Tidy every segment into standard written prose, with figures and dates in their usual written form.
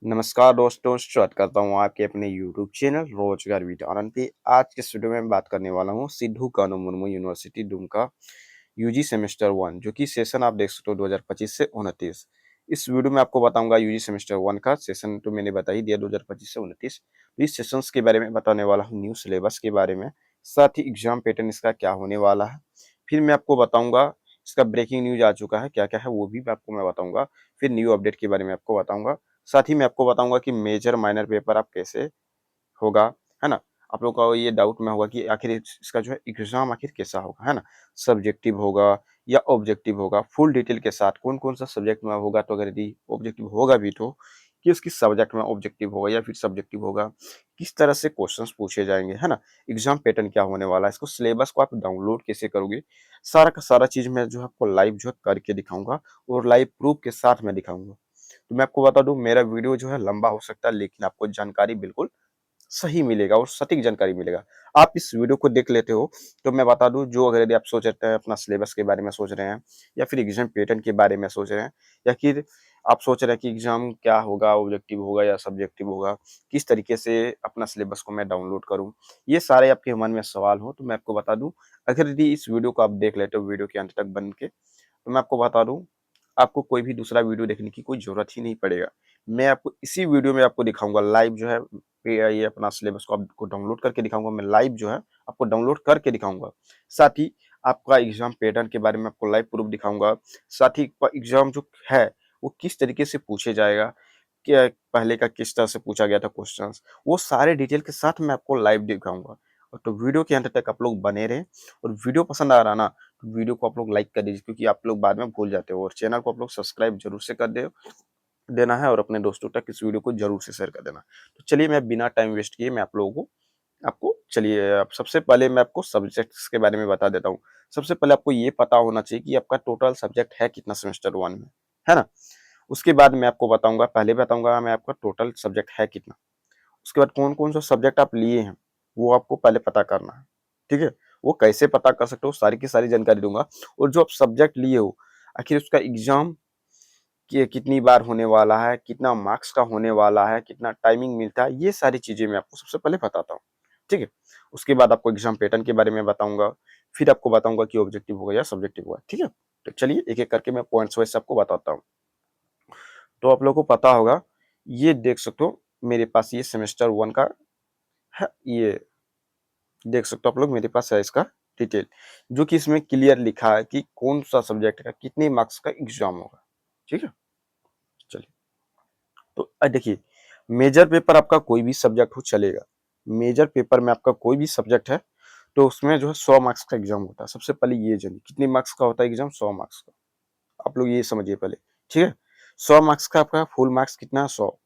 नमस्कार दोस्तों, स्वागत करता हूँ आपके अपने यूट्यूब चैनल रोजगार विदारन पे। आज के इस वीडियो में मैं बात करने वाला हूँ Sidho Kanhu Murmu university Dumka UG semester 1, जो कि सेशन आप देख सकते हो 2025 से 29। इस वीडियो में आपको बताऊंगा यूजी सेमेस्टर 1 का सेशन तो मैंने बता ही दिया 2025 से 29। तो इस सेशंस के बारे में बताने वाला हूँ, न्यू सिलेबस के बारे में, साथ ही एग्जाम पैटर्न इसका क्या होने वाला है। फिर मैं आपको बताऊंगा इसका ब्रेकिंग न्यूज आ चुका है, क्या क्या है वो भी आपको मैं बताऊंगा। फिर न्यू अपडेट के बारे में आपको बताऊंगा। साथ ही मैं आपको बताऊंगा कि मेजर माइनर पेपर आप कैसे होगा, है ना। आप लोग का ये डाउट में होगा कि आखिर इसका जो है एग्जाम आखिर कैसा होगा, है ना। सब्जेक्टिव होगा या ऑब्जेक्टिव होगा, फुल डिटेल के साथ कौन कौन सा सब्जेक्ट में होगा, तो अगर यदि ऑब्जेक्टिव होगा भी तो किस किस सब्जेक्ट में ऑब्जेक्टिव होगा या फिर सब्जेक्टिव होगा, किस तरह से क्वेश्चंस पूछे जाएंगे, है ना। एग्जाम पैटर्न क्या होने वाला है, इसको सिलेबस को आप डाउनलोड कैसे करोगे, सारा का सारा चीज मैं जो है आपको लाइव जो है करके दिखाऊंगा और लाइव प्रूफ के साथ मैं दिखाऊंगा। तो मैं आपको बता दूं, मेरा वीडियो जो है लंबा हो सकता है, लेकिन आपको जानकारी बिल्कुल सही मिलेगा और सटीक जानकारी मिलेगा। आप इस वीडियो को देख लेते हो तो मैं बता दूं, जो अगर यदि आप सोच रहे हैं अपना सिलेबस के बारे में सोच रहे हैं, या फिर एग्जाम पैटर्न के बारे में सोच रहे हैं, या फिर आप सोच रहे हैं कि एग्जाम क्या होगा, ऑब्जेक्टिव होगा या सब्जेक्टिव होगा, किस तरीके से अपना सिलेबस को मैं डाउनलोड करूं, ये सारे आपके मन में सवाल हो, तो मैं आपको बता दूं, अगर यदि इस वीडियो को आप देख लेते हो वीडियो के अंत तक बन के, तो मैं आपको बता दूं, आपको कोई भी दूसरा वीडियो देखने की कोई ज़रूरत ही नहीं पड़ेगा। मैं आपको इसी वीडियो में आपको दिखाऊँगा लाइव जो है, ये अपना सिलेबस को आपको डाउनलोड करके दिखाऊँगा। मैं लाइव जो है आपको डाउनलोड करके दिखाऊँगा। साथ ही आपका एग्ज़ाम पैटर्न के बारे में आपको लाइव प्रूफ दिखाऊँगा। साथ ही एग्ज़ाम जो है वो किस तरीके से पूछे जाएगा, क्या पहले का किस तरह से पूछा गया था क्वेश्चंस, वो सारे डिटेल के साथ मैं आपको लाइव दिखाऊँगा। तो वीडियो के अंत तक आप लोग बने रहें, और वीडियो पसंद आ रहा ना, तो वीडियो को आप लोग लाइक कर दीजिए, क्योंकि आप लोग बाद में भूल जाते हो, और चैनल को आप लोग सब्सक्राइब जरूर से कर दे देना है, और अपने दोस्तों तक इस वीडियो को जरूर से शेयर कर देना। तो चलिए, मैं बिना टाइम वेस्ट किए मैं आप लोगों को आपको चलिए अब सबसे पहले मैं आपको सब्जेक्ट्स के बारे में बता देता हूँ। सबसे पहले आपको ये पता होना चाहिए कि आपका टोटल सब्जेक्ट है कितना सेमेस्टर 1 में, है ना। उसके बाद मैं आपको बताऊंगा, पहले बताऊंगा मैं आपका टोटल सब्जेक्ट है कितना। उसके बाद कौन-कौन सा सब्जेक्ट आप लिए हैं, वो आपको पहले पता करना है, ठीक है? वो कैसे पता कर सकते हो, सारी की सारी जानकारी दूँगा। और जो आप सब्जेक्ट लिए हो, आखिर उसका एग्ज़ाम कि कितनी बार होने वाला है, कितना मार्क्स का होने वाला है, कितना टाइमिंग मिलता है, ये सारी चीज़ें मैं आपको सबसे पहले बताता हूँ, ठीक है? उसके बाद आपको एग्ज़ाम पैटर्न के बारे में बताऊँगा, फिर आपको बताऊँगा कि ऑब्जेक्टिव होगा या सब्जेक्टिव होगा, ठीक है? तो चलिए एक-एक करके मैं पॉइंट्स वाइज़ आपको बताता हूँ। तो आप लोगों को पता होगा, ये देख सकते हो मेरे पास ये सेमेस्टर 1 का है, ये देख सकते हो आप लोग, मेरे पास है इसका डिटेल, जो कि इसमें क्लियर लिखा है कि कौन-सा सब्जेक्ट का कितने मार्क्स का एग्ज़ाम होगा, ठीक है? चलिए, तो देखिए, मेजर पेपर आपका कोई भी सब्जेक्ट हो चलेगा। मेजर पेपर में आपका कोई भी सब्जेक्ट है, तो उसमें जो है 100 मार्क्स का एग्ज़ाम होता है। सबसे पहले ये जानिए, कितने मार्क्स का होता है एग्ज़ाम? 100 मार्क्स का। आप लोग ये समझिए पहले, ठीक है? 100 मार्क्स का आपका फुल मार्क्स कितना है? 100,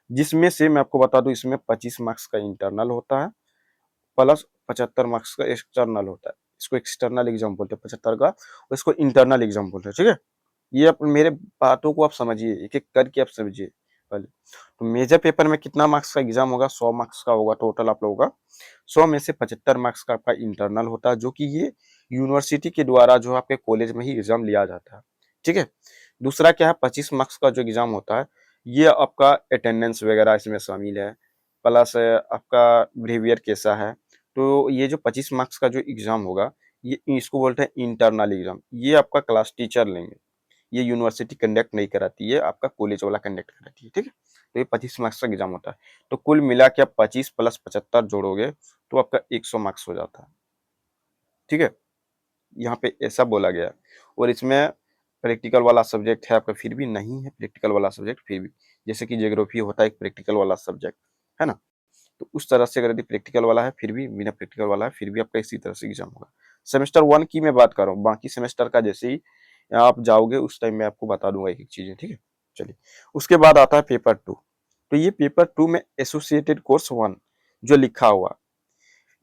जिसमें से मैं आपको बता दूँ, इसमें 25 मार्क्स का इंटरनल होता है, प्लस 75 मार्क्स का एक्सटर्नल होता है। इसको एक्सटर्नल एग्जाम बोलते हैं 75 का, और इसको इंटरनल एग्जाम बोलते हैं, ठीक है। ये मेरे बातों को आप समझिए, एक एक करके आप समझिए पहले। तो मेजर पेपर में कितना मार्क्स का एग्जाम होगा? 100 मार्क्स का होगा टोटल आप लोगों का। 100 में से 75 मार्क्स का आपका इंटरनल होता है, जो कि ये यूनिवर्सिटी के द्वारा जो आपके कॉलेज में ही एग्जाम लिया जाता है, ठीक है। दूसरा क्या है, 25 मार्क्स का जो एग्जाम होता है, ये आपका अटेंडेंस वगैरह इसमें शामिल है, प्लस आपका बिहेवियर कैसा है। तो ये जो 25 मार्क्स का जो एग्जाम होगा, ये इसको बोलते हैं इंटरनल एग्जाम। ये आपका क्लास टीचर लेंगे, ये यूनिवर्सिटी कंडक्ट नहीं कराती है, आपका कॉलेज वाला कंडक्ट कराती है, ठीक है। तो ये 25 मार्क्स का एग्जाम होता है। तो कुल मिला के आप 25 प्लस 75 जोड़ोगे तो आपका 100 मार्क्स हो जाता है, ठीक है। यहाँ पे ऐसा बोला गया है। और इसमें प्रैक्टिकल वाला सब्जेक्ट है आपका, फिर भी नहीं है प्रैक्टिकल वाला सब्जेक्ट, फिर भी जैसे कि ज्योग्राफी होता है एक प्रैक्टिकल वाला सब्जेक्ट, है ना। तो उस तरह से अगर यदि प्रैक्टिकल वाला है, फिर भी बिना प्रैक्टिकल वाला है, फिर भी आपका इसी तरह से एग्जाम होगा। सेमेस्टर 1 की मैं बात कर रहा हूँ, बाकी सेमेस्टर का जैसे ही आप जाओगे उस टाइम मैं आपको बता दूंगा एक एक चीजें, ठीक है। चलिए, उसके बाद आता है पेपर 2। तो ये पेपर 2 में एसोसिएटेड कोर्स 1 जो लिखा हुआ,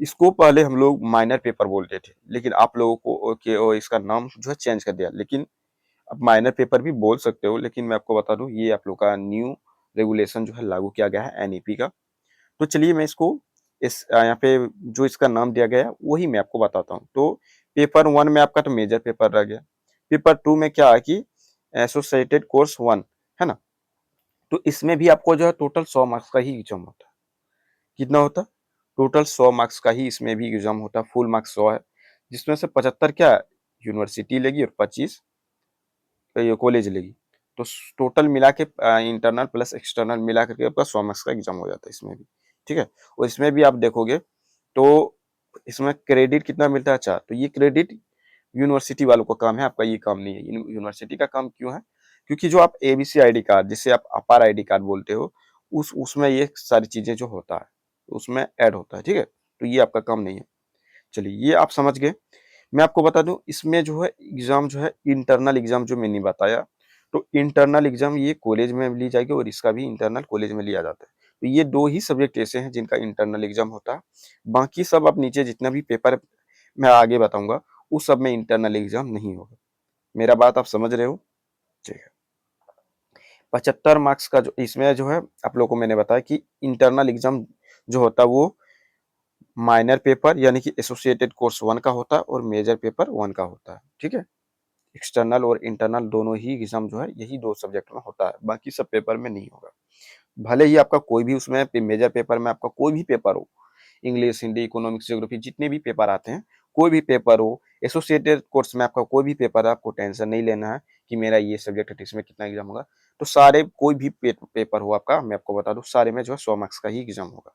इसको पहले हम लोग माइनर पेपर बोलते थे, लेकिन आप लोगों को इसका नाम जो है चेंज कर दिया। लेकिन आप माइनर पेपर भी बोल सकते हो, लेकिन मैं आपको बता दूं, ये आप लोग का न्यू रेगुलेशन जो है लागू किया गया है एनईपी का। तो चलिए मैं इसको यहाँ पे जो इसका नाम दिया गया है वही मैं आपको बताता हूँ। तो पेपर 1 में आपका तो मेजर पेपर रह गया। पेपर 2 में क्या है कि एसोसिएटेड कोर्स 1, है ना। तो इसमें भी आपको जो है टोटल 100 मार्क्स का ही एग्जाम होता है। कितना होता है? टोटल 100 मार्क्स का ही इसमें भी एग्जाम होता है। फुल मार्क्स 100 है, जिसमें से 75 क्या है? यूनिवर्सिटी लेगी और 25 ये कॉलेज लेगी। तो टोटल मिला के इंटरनल प्लस एक्सटर्नल मिला करके आपका 100 मार्क्स का एग्जाम हो जाता है इसमें भी। ठीक है, और इसमें भी आप देखोगे तो इसमें क्रेडिट कितना मिलता है? 4। तो ये क्रेडिट यूनिवर्सिटी वालों का काम है, आपका ये काम नहीं है। यूनिवर्सिटी का काम क्यों है? क्योंकि जो आप एबीसी आईडी कार्ड, जिसे आप अपार आईडी कार्ड बोलते हो, उसमें ये सारी चीजें जो होता है उसमें ऐड होता है। ठीक है, तो ये आपका काम नहीं है। चलिए, ये आप समझ गए। मैं आपको बता दूं, इसमें जो है एग्जाम जो है इंटरनल एग्जाम जो मैंने बताया, तो इंटरनल एग्जाम ये कॉलेज में ली जाएगी और इसका भी इंटरनल कॉलेज में लिया जाता है। तो ये दो ही सब्जेक्ट ऐसे हैं जिनका इंटरनल एग्जाम होता है। बाकी सब आप नीचे जितना भी पेपर मैं आगे बताऊंगा उस सब में इंटरनल एग्जाम नहीं होगा। मेरा बात आप समझ रहे हो? ठीक है। 75 मार्क्स का जो इसमें जो है आप लोगों को मैंने बताया कि इंटरनल एग्जाम जो होता है वो माइनर पेपर यानी कि एसोसिएटेड कोर्स 1 का होता है और मेजर पेपर 1 का होता है। ठीक है, एक्सटर्नल और इंटरनल दोनों ही एग्जाम जो है यही दो सब्जेक्ट में होता है, बाकी सब पेपर में नहीं होगा। भले ही आपका कोई भी उसमें मेजर पेपर में आपका कोई भी पेपर हो, इंग्लिश, हिंदी, इकोनॉमिक्स, ज्योग्राफी, जितने भी पेपर आते हैं, कोई भी पेपर हो, एसोसिएटेड कोर्स में आपका कोई भी पेपर है, आपको टेंशन नहीं लेना है कि मेरा ये सब्जेक्ट है इसमें कितना एग्जाम होगा। तो सारे कोई भी पेपर हो आपका, मैं आपको बता दूं, सारे में जो है 100 मार्क्स का ही एग्जाम होगा।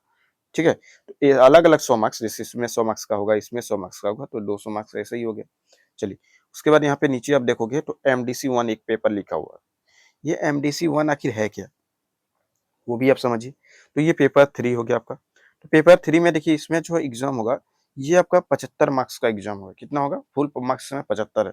ठीक है, तो ये अलग अलग 100 मार्क्स, जैसे इसमें 100 मार्क्स का होगा, इसमें 100 मार्क्स का होगा, तो 200 मार्क्स ऐसे ही हो गया। चलिए, उसके बाद यहाँ पे नीचे आप देखोगे तो MDC 1 एक पेपर लिखा हुआ है। ये MDC 1 आखिर है क्या, वो भी आप समझिए। तो ये पेपर 3 हो गया आपका। तो पेपर 3 में देखिए, इसमें जो एग्जाम होगा ये आपका 75 मार्क्स का एग्जाम होगा। कितना होगा? फुल मार्क्स में 75 है,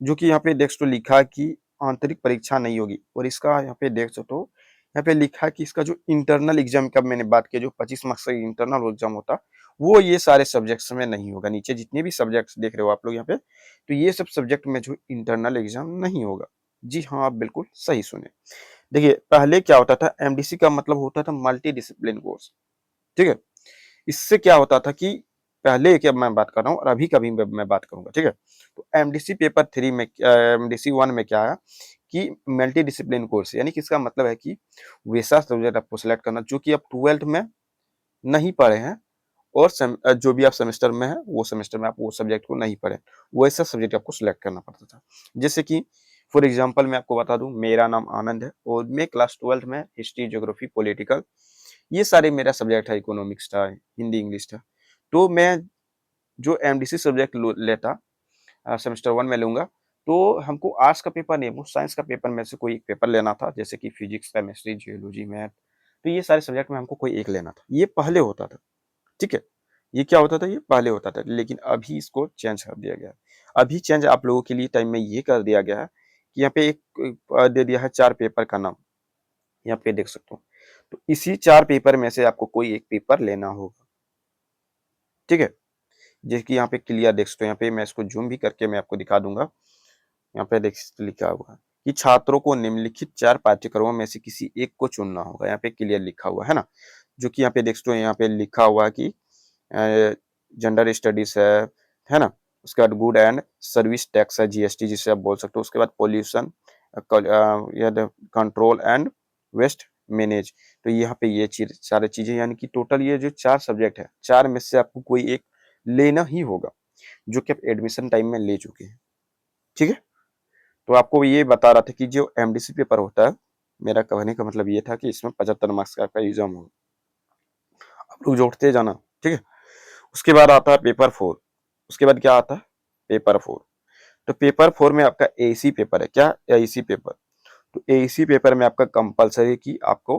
जो कि यहाँ पे देख सकते हो लिखा है कि आंतरिक परीक्षा नहीं होगी। और इसका यहाँ पे देख सकते हो, यहाँ पे लिखा है कि इसका जो इंटरनल एग्जाम का मैंने बात की, जो 25 मार्क्स का इंटरनल एग्जाम होता, वो ये सारे सब्जेक्ट्स में नहीं होगा। नीचे जितने भी सब्जेक्ट्स देख रहे हो आप लोग यहाँ पे, तो ये सब सब्जेक्ट में जो इंटरनल एग्जाम नहीं होगा। जी हाँ, आप बिल्कुल सही सुने। देखिए, पहले क्या होता था, एमडीसी का मतलब होता था मल्टी डिसिप्लिन कोर्स। ठीक है, इससे क्या होता था कि पहले क्या मैं बात कर रहा हूँ और अभी कभी मैं बात करूंगा। ठीक है, तो एमडीसी पेपर 3 में, MDC 1 में क्या है कि मल्टी डिसिप्लिन कोर्स, यानी कि इसका मतलब है कि वैसा सब्जेक्ट आपको सिलेक्ट करना जो कि आप 12th में नहीं पढ़े हैं, और जो भी आप सेमेस्टर में है वो सेमेस्टर में आप वो सब्जेक्ट को नहीं पढ़े, वैसा सब्जेक्ट आपको सिलेक्ट करना पड़ता था। जैसे कि फॉर एग्जांपल मैं आपको बता दूं, मेरा नाम आनंद है और मैं क्लास 12th में हिस्ट्री, ज्योग्राफी, पॉलिटिकल, ये सारे मेरा सब्जेक्ट है, इकोनॉमिक्स था, हिंदी, इंग्लिश था। तो मैं जो एमडीसी सब्जेक्ट लेता, सेमेस्टर 1 में लूंगा, तो हमको आर्ट्स का पेपर नहीं, हमको साइंस का पेपर में से कोई एक पेपर लेना था, जैसे कि फिजिक्स, केमिस्ट्री, जियोलॉजी, मैथ। तो ये सारे सब्जेक्ट में हमको कोई एक लेना था, ये पहले होता था। ठीक है, ये क्या होता था, ये पहले होता था, लेकिन अभी इसको चेंज कर दिया गया है। अभी चेंज आप लोगों के लिए टाइम में ये कर दिया गया है कि यहाँ पे एक दे दिया है 4 पेपर का नाम, यहाँ पे देख सकते हो। तो इसी 4 पेपर में से आपको कोई एक पेपर लेना होगा। ठीक है, जैसे कि यहाँ पे क्लियर देख सकते हो, यहाँ पे मैं इसको जूम भी करके मैं आपको दिखा दूंगा। यहाँ पे देख लिखा हुआ है कि छात्रों को निम्नलिखित 4 पाठ्यक्रमों में से किसी एक को चुनना होगा। यहाँ पे क्लियर लिखा हुआ है ना, जो कि यहाँ पे देख सकते हो, यहाँ पे लिखा हुआ है कि जेंडर स्टडीज है ना, उसके बाद गुड एंड सर्विस टैक्स है, जीएसटी जिसे आप बोल सकते हो, उसके बाद pollution control and waste manage. तो यहाँ पे ये चीज सारी चीजें, यानी कि टोटल ये जो 4 सब्जेक्ट है, 4 में से आपको कोई एक लेना ही होगा, जो कि आप एडमिशन टाइम में ले चुके हैं। ठीक है, तो आपको ये बता रहा था कि जो एमडीसी पेपर होता है, मेरा कहने का मतलब ये था कि इसमें 75 मार्क्स का आपका एग्जाम होगा। आप लोग जोड़ते जाना। ठीक है, उसके बाद आता है पेपर 4। उसके बाद क्या आता है? पेपर 4। तो पेपर 4 में आपका एसी पेपर है। क्या? AC paper. तो एसी पेपर में आपका कंपलसरी कि आपको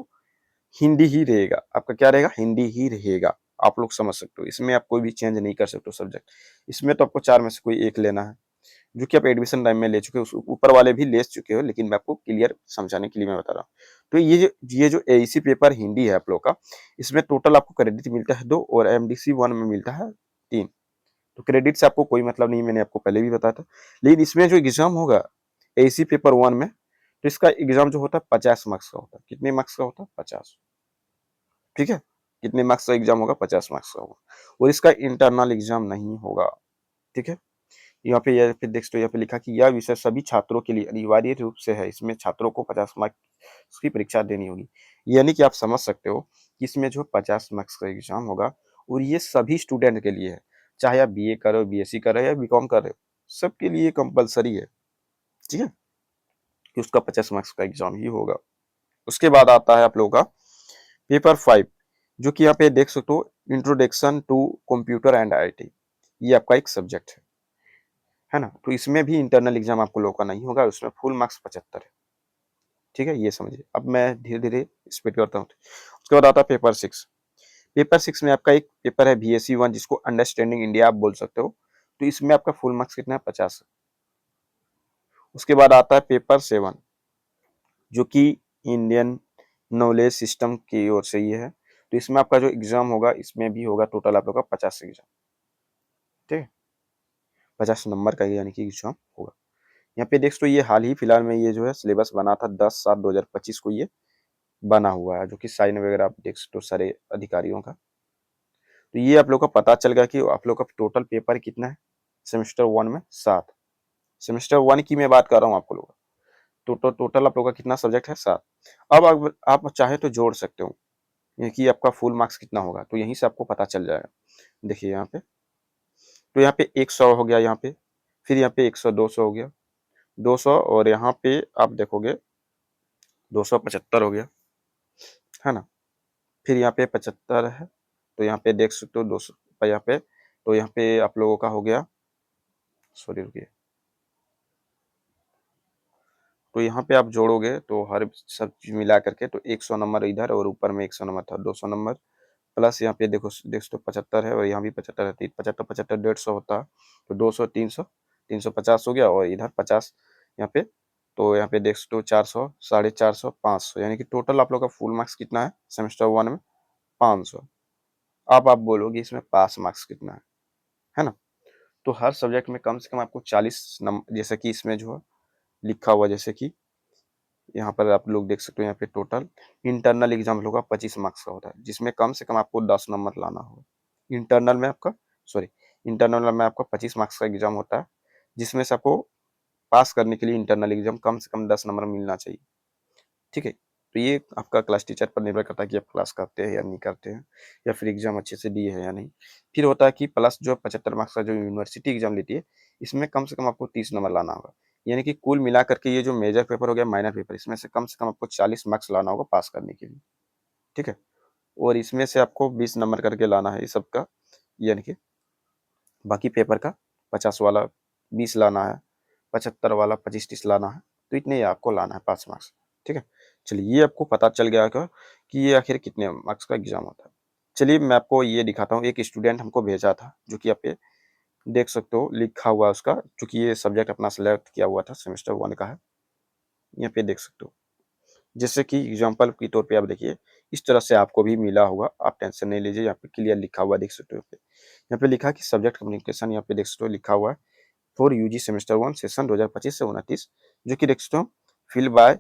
हिंदी ही रहेगा। आपका क्या रहेगा? हिंदी ही रहेगा। आप लोग समझ सकते हो, इसमें आप कोई भी चेंज नहीं कर सकते हो सब्जेक्ट। इसमें तो आपको 4 में से कोई एक लेना है, जो कि आप एडमिशन टाइम में ले चुके हो, ऊपर वाले भी ले चुके हो, लेकिन मैं आपको क्लियर समझाने के लिए मैं बता रहा हूँ। तो ये जो एसी पेपर हिंदी है आप लोग का, इसमें टोटल आपको क्रेडिट मिलता है 2 और MDC 1 में मिलता है 3। तो क्रेडिट से आपको कोई मतलब नहीं, मैंने आपको पहले भी बताया था। लेकिन इसमें जो एग्जाम होगा एसी पेपर 1 में, तो इसका एग्जाम जो होता है 50 मार्क्स का होता है। कितने मार्क्स का होता है? 50। ठीक है, कितने मार्क्स का एग्जाम होगा? 50 मार्क्स का होगा, और इसका इंटरनल एग्जाम नहीं होगा। ठीक है, यहाँ पे देख सकते हो, यहाँ पे लिखा कि यह विषय सभी छात्रों के लिए अनिवार्य रूप से है। इसमें छात्रों को 50 मार्क्स की परीक्षा देनी होगी। यानी कि आप समझ सकते हो कि इसमें जो 50 मार्क्स का एग्जाम होगा और ये सभी स्टूडेंट के लिए है। चाहे आप बीए कर रहे हो, बीएससी कर रहे हो या बीकॉम कर रहे हो, सबके लिए कंपलसरी है। ठीक है, कि उसका 50 मार्क्स का एग्जाम ही होगा। उसके बाद आता है आप लोगों का पेपर 5, जो कि यहाँ पे देख सकते हो, introduction to computer and IT. ये आपका एक सब्जेक्ट है ना। तो इसमें भी इंटरनल एग्जाम आपको लोगों का नहीं होगा, उसमें फुल मार्क्स 75 है। ठीक है, ये समझिए। अब मैं धीरे धीरे स्पीड करता हूँ। उसके बाद आता है पेपर 6। पेपर 6 में आपका एक पेपर है बीएससी 1, जिसको अंडरस्टैंडिंग इंडिया आप बोल सकते हो। तो इसमें आपका फुल मार्क्स कितना है? 50। उसके बाद आता है पेपर 7, जो कि इंडियन नॉलेज सिस्टम की ओर से ये है। तो इसमें आपका जो एग्जाम होगा, इसमें भी होगा टोटल आप लोग का 50 एग्जाम। ठीक है, 50 नंबर का यानी कि एग्जाम होगा। यहाँ पे देख तो ये हाल ही फिलहाल में ये जो है सिलेबस बना था, 10/7/2025 को ये बना हुआ है, जो कि साइन वगैरह आप देख सकते हो सारे अधिकारियों का। तो ये आप लोग का पता चल गया कि आप लोग का टोटल पेपर कितना है सेमेस्टर 1 में? 7। सेमेस्टर 1 की मैं बात कर रहा हूँ आपको लोग। टोटल आप लोग का कितना सब्जेक्ट है? 7। अब आप चाहे तो जोड़ सकते हो ये कि आपका फुल मार्क्स कितना होगा, तो यहीं से आपको पता चल जाएगा। देखिए यहाँ पे, तो यहाँ पे 100 हो गया यहाँ पे, फिर यहाँ पे 100, 200 हो गया, 200, और यहाँ पे आप देखोगे 275 हो गया, है ना। फिर यहाँ पे 75 है, तो यहाँ पे देख सकते हो 200 यहाँ पे, तो यहाँ पे आप लोगों का हो गया, सॉरी रुकिए, तो यहाँ पे आप जोड़ोगे तो हर सब चीज मिला करके तो 100 नंबर इधर और ऊपर में 100 नंबर था, 200 नंबर प्लस यहाँ पे देखो देख तो 75 है और यहाँ भी 75 है, 75 75 150 होता है, तो 200 300 350 हो गया, और इधर 50 यहाँ पे, तो यहाँ पे देख सकते हो 400 450 500, यानी कि टोटल आप लोग का फुल मार्क्स कितना है सेमेस्टर 1 में? 500। अब आप बोलोगे इसमें पास मार्क्स कितना है ना। तो हर सब्जेक्ट में कम से कम आपको 40 नंबर, जैसे कि इसमें जो है लिखा हुआ, जैसे कि यहाँ पर आप लोग देख सकते हो, यहाँ पे टोटल इंटरनल एग्जाम होगा 25 मार्क्स का होता है, जिसमें कम से कम आपको 10 नंबर लाना होगा। इंटरनल में आपका, सॉरी, इंटरनल में आपका 25 मार्क्स का एग्जाम होता है, जिसमें से आपको पास करने के लिए इंटरनल एग्जाम कम से कम 10 नंबर मिलना चाहिए। ठीक है, तो ये आपका क्लास टीचर पर निर्भर करता है कि आप क्लास करते हैं या नहीं करते हैं, या फिर एग्जाम अच्छे से दिए हैं या नहीं। फिर होता है कि प्लस जो 75 मार्क्स का जो यूनिवर्सिटी एग्जाम लेती है, इसमें कम से कम आपको 30 नंबर लाना होगा। यानी कि कुल मिला करके ये जो मेजर पेपर हो गया, माइनर पेपर, इसमें से कम आपको 40 मार्क्स लाना होगा पास करने के लिए। ठीक है, और इसमें से आपको 20 नंबर करके लाना है इस सबका, यानी कि बाकी पेपर का 50 वाला 20 लाना है, 75 वाला 25-30 लाना है, तो इतने ही आपको लाना है 5 मार्क्स। ठीक है, चलिए ये आपको पता चल गया होगा कि ये आखिर कितने मार्क्स का एग्जाम होता है। चलिए मैं आपको ये दिखाता हूँ, एक स्टूडेंट हमको भेजा था, जो कि आप पे देख सकते हो लिखा हुआ है उसका, चूंकि ये सब्जेक्ट अपना सेलेक्ट किया हुआ था सेमेस्टर 1 का है, यहाँ पे देख सकते हो। जैसे कि एग्जाम्पल के तौर पे आप देखिए, इस तरह से आपको भी मिला होगा, आप टेंशन नहीं लीजिए, यहाँ पे क्लियर लिखा हुआ देख सकते हो। यहाँ पे लिखा है कि सब्जेक्ट कम्युनिकेशन, यहाँ पे देख सकते हो लिखा हुआ है फॉर यूजी सेमेस्टर 1 सेशन 2025 से 29, जो कि देख सकते हो फिल बाय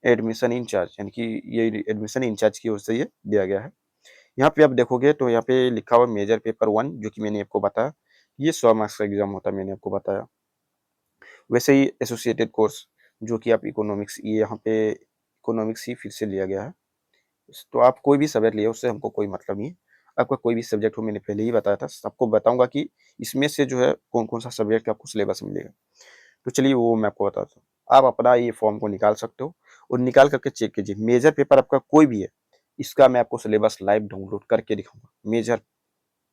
एडमिशन इंचार्ज, यानी कि ये एडमिशन इंचार्ज की ओर से ये दिया गया है। यहाँ पे आप देखोगे तो यहाँ पे लिखा हुआ मेजर पेपर 1, जो कि मैंने आपको बताया, ये 100 मार्क्स का एग्जाम होता है, मैंने आपको बताया। वैसे ही एसोसिएटेड कोर्स, जो कि आप इकोनॉमिक्स, ये यहाँ पे इकोनॉमिक्स ही फिर से लिया गया है। तो आप कोई भी सब्जेक्ट लिए, उससे हमको कोई मतलब नहीं है। आपका कोई भी सब्जेक्ट हो, मैंने पहले ही बताया था, सबको बताऊंगा कि इसमें से जो है कौन कौन सा सब्जेक्ट आपको सिलेबस मिलेगा। तो चलिए वो मैं आपको बताता हूँ। आप अपना ये फॉर्म को निकाल सकते हो और निकाल करके चेक कीजिए, मेजर पेपर आपका कोई भी है, इसका मैं आपको सिलेबस लाइव डाउनलोड करके दिखाऊंगा। मेजर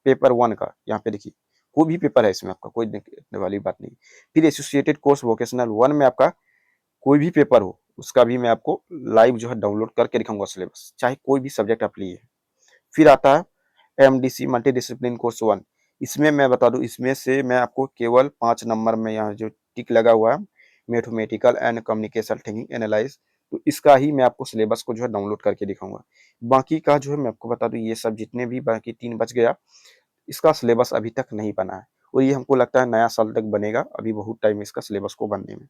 पेपर 1 का यहाँ पे देखिए, कोई भी पेपर है इसमें, आपका कोई दिक्कत वाली बात नहीं। फिर एसोसिएटेड कोर्स वोकेशनल 1 में आपका कोई भी पेपर हो, उसका भी मैं आपको लाइव जो है डाउनलोड करके दिखाऊंगा सिलेबस, चाहे कोई भी सब्जेक्ट आप लिए। फिर आता है एमडीसी मल्टी डिसिप्लिन कोर्स 1, इसमें मैं बता दूं, इसमें से मैं आपको केवल 5 नंबर में यहाँ जो टिक लगा हुआ है, mathematical and communication thinking analyse, तो इसका ही मैं आपको सिलेबस को जो है डाउनलोड करके दिखाऊंगा। बाकी का जो है मैं आपको बता दूं, ये सब जितने भी बाकी 3 बच गया, इसका सिलेबस अभी तक नहीं बना है, और ये हमको लगता है नया साल तक बनेगा, अभी बहुत टाइम इसका सिलेबस को बनने में।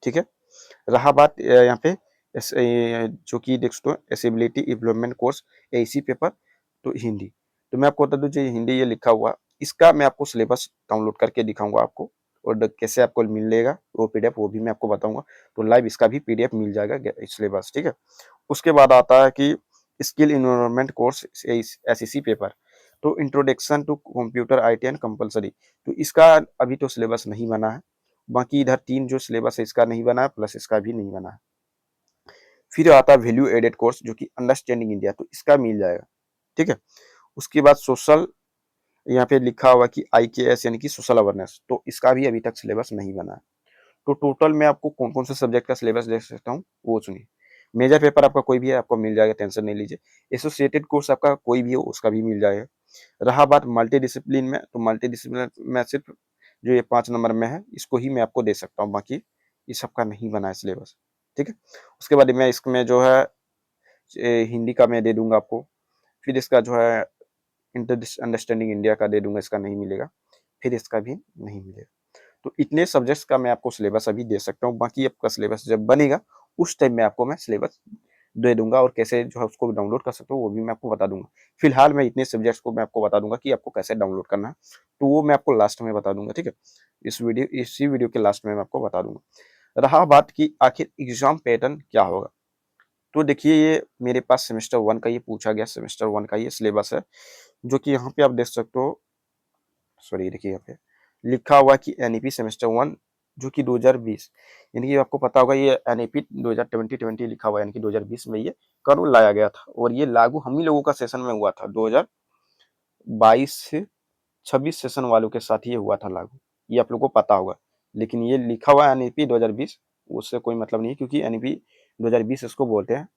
ठीक है, रहा बात यहाँ पे जो कि देख सकते हो accessibility development course AC paper, तो हिंदी, तो मैं आपको बता दूं जो हिंदी ये लिखा हुआ, इसका मैं आपको सिलेबस डाउनलोड करके दिखाऊंगा आपको, और कैसे आपको मिलेगा वो पीडीएफ, वो भी मैं आपको बताऊंगा। तो लाइव इसका भी पीडीएफ मिल जाएगा सिलेबस, ठीक है। उसके बाद आता है कि skill environment course SEC paper. तो introduction to computer IT and compulsory, तो इसका अभी तो सिलेबस नहीं बना है। बाकी इधर 3 जो सिलेबस है इसका नहीं बना है, प्लस इसका भी नहीं बना है। फिर आता है वैल्यू एडेड कोर्स जो कि अंडरस्टैंडिंग इंडिया, तो इसका मिल जाएगा, ठीक है। उसके बाद सोशल, यहाँ पे लिखा हुआ कि IKS यानी कि सोशल अवेयरनेस, तो इसका भी अभी तक सिलेबस नहीं बना है। तो टोटल मैं आपको कौन कौन से सब्जेक्ट का सिलेबस दे सकता हूँ वो सुनिए। मेजर पेपर आपका कोई भी है आपको मिल जाएगा, टेंशन नहीं लीजिए। एसोसिएटेड कोर्स आपका कोई भी हो उसका भी मिल जाएगा। रहा बात मल्टी डिसिप्लिन में, तो मल्टी डिसिप्लिन में सिर्फ जो ये 5 नंबर में है इसको ही मैं आपको दे सकता हूँ, बाकी इस सबका नहीं बना है सिलेबस, ठीक है। उसके बाद मैं इसमें जो है हिंदी का मैं दे दूंगा आपको। फिर इसका जो है अंडरस्टैंडिंग इंडिया का दे दूंगा, इसका नहीं मिलेगा। फिर इसका भी नहीं मिलेगा। तो इतने सब्जेक्ट्स का मैं आपको सिलेबस अभी दे सकता हूँ, बाकी आपका सिलेबस जब बनेगा उस टाइम में आपको मैं सिलेबस दे दूंगा, और कैसे जो है उसको डाउनलोड कर सकते हो वो भी मैं आपको बता दूंगा। फिलहाल मैं इतने सब्जेक्ट्स को मैं आपको बता दूंगा कि आपको कैसे डाउनलोड करना है, तो वो मैं आपको लास्ट में बता दूंगा, ठीक है। इसी वीडियो के लास्ट में मैं आपको बता दूंगा। रहा बात की आखिर एग्जाम पैटर्न क्या होगा, तो देखिए ये मेरे पास सेमेस्टर 1 का ये पूछा गया, सेमेस्टर 1 का ये सिलेबस है, जो कि यहाँ पे आप देख सकते हो। सॉरी, देखिए यहाँ पे लिखा हुआ कि एनईपी सेमेस्टर 1 जो कि 2020, यानी कि आपको पता होगा ये एनईपी 2020 लिखा हुआ है, यानी कि 2020 में ये कानून लाया गया था, और ये लागू हम ही लोगों का सेशन में हुआ था। 2022 से 26 सेशन वालों के साथ ये हुआ था लागू, ये आप लोगों को पता होगा। लेकिन ये लिखा हुआ है एनईपी 2020, उससे कोई मतलब नहीं, क्योंकि एनईपी 2020 इसको बोलते हैं,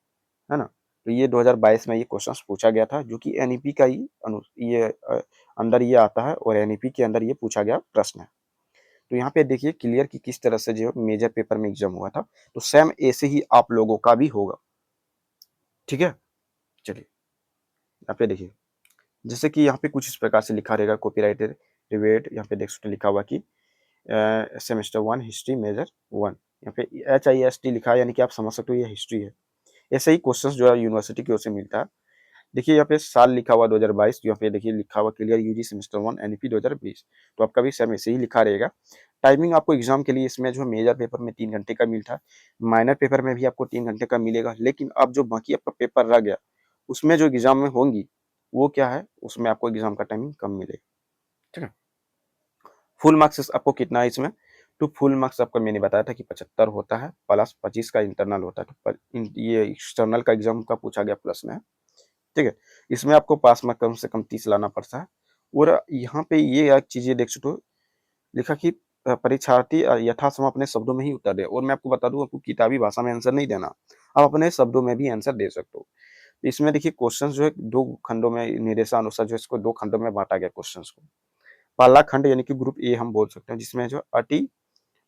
है ना। तो ये 2022 में ये क्वेश्चंस पूछा गया था, जो कि एनईपी का ही ये अंदर ये आता है, और एनईपी के अंदर ये पूछा गया प्रश्न है। तो यहाँ पे देखिए क्लियर कि किस तरह से जो मेजर पेपर में एग्जाम हुआ था, तो सेम ऐसे ही आप लोगों का भी होगा, ठीक है। चलिए यहाँ पे देखिए, जैसे कि यहाँ पे कुछ इस प्रकार से लिखा रहेगा कॉपीराइट रिवेट, यहाँ पे देख सकते लिखा हुआ कि सेमेस्टर 1 हिस्ट्री मेजर 1, यहाँ पे HIST लिखा है, यानी कि आप समझ सकते हो ये हिस्ट्री है। ऐसे ही क्वेश्चंस जो है यूनिवर्सिटी की ओर से मिलता है। देखिए यहाँ पे साल लिखा हुआ 2022, यहाँ पे देखिए लिखा हुआ क्लियर यूजी सेमेस्टर 1 एनईपी 2020, तो आपका भी सेम ऐसे ही लिखा रहेगा। टाइमिंग आपको एग्जाम के लिए इसमें जो मेजर पेपर में 3 घंटे का मिलता है, माइनर पेपर में भी आपको 3 घंटे का मिलेगा, लेकिन अब जो बाकी आपका पेपर रह गया उसमें जो एग्जाम में होंगी वो क्या है, उसमें आपको एग्जाम का टाइमिंग कम मिलेगा, ठीक है। फुल मार्क्स आपको कितना है इसमें, तो फुल मार्क्स आपको मैंने बताया था कि 75 होता है, प्लस 25 का इंटरनल होता है। तो ये एक्सटर्नल का एग्जाम का पूछा गया प्रश्न है, ठीक है। इसमें आपको पास में कम से कम 30 लाना पड़ता है। और यहाँ पे ये एक चीज ये देख सकते हो, लिखा कि परीक्षार्थी यथासंभव अपने शब्दों में ही उत्तर दे, और मैं आपको बता दूं आपको किताबी भाषा में आंसर नहीं देना, आप अपने शब्दों में भी आंसर दे सकते हो। इसमें देखिए क्वेश्चन जो है 2 खंडों में, निर्देशानुसार जो इसको 2 खंडों में बांटा गया क्वेश्चन को। पहला खंड यानी कि ग्रुप ए हम बोल सकते हैं, जिसमें जो अति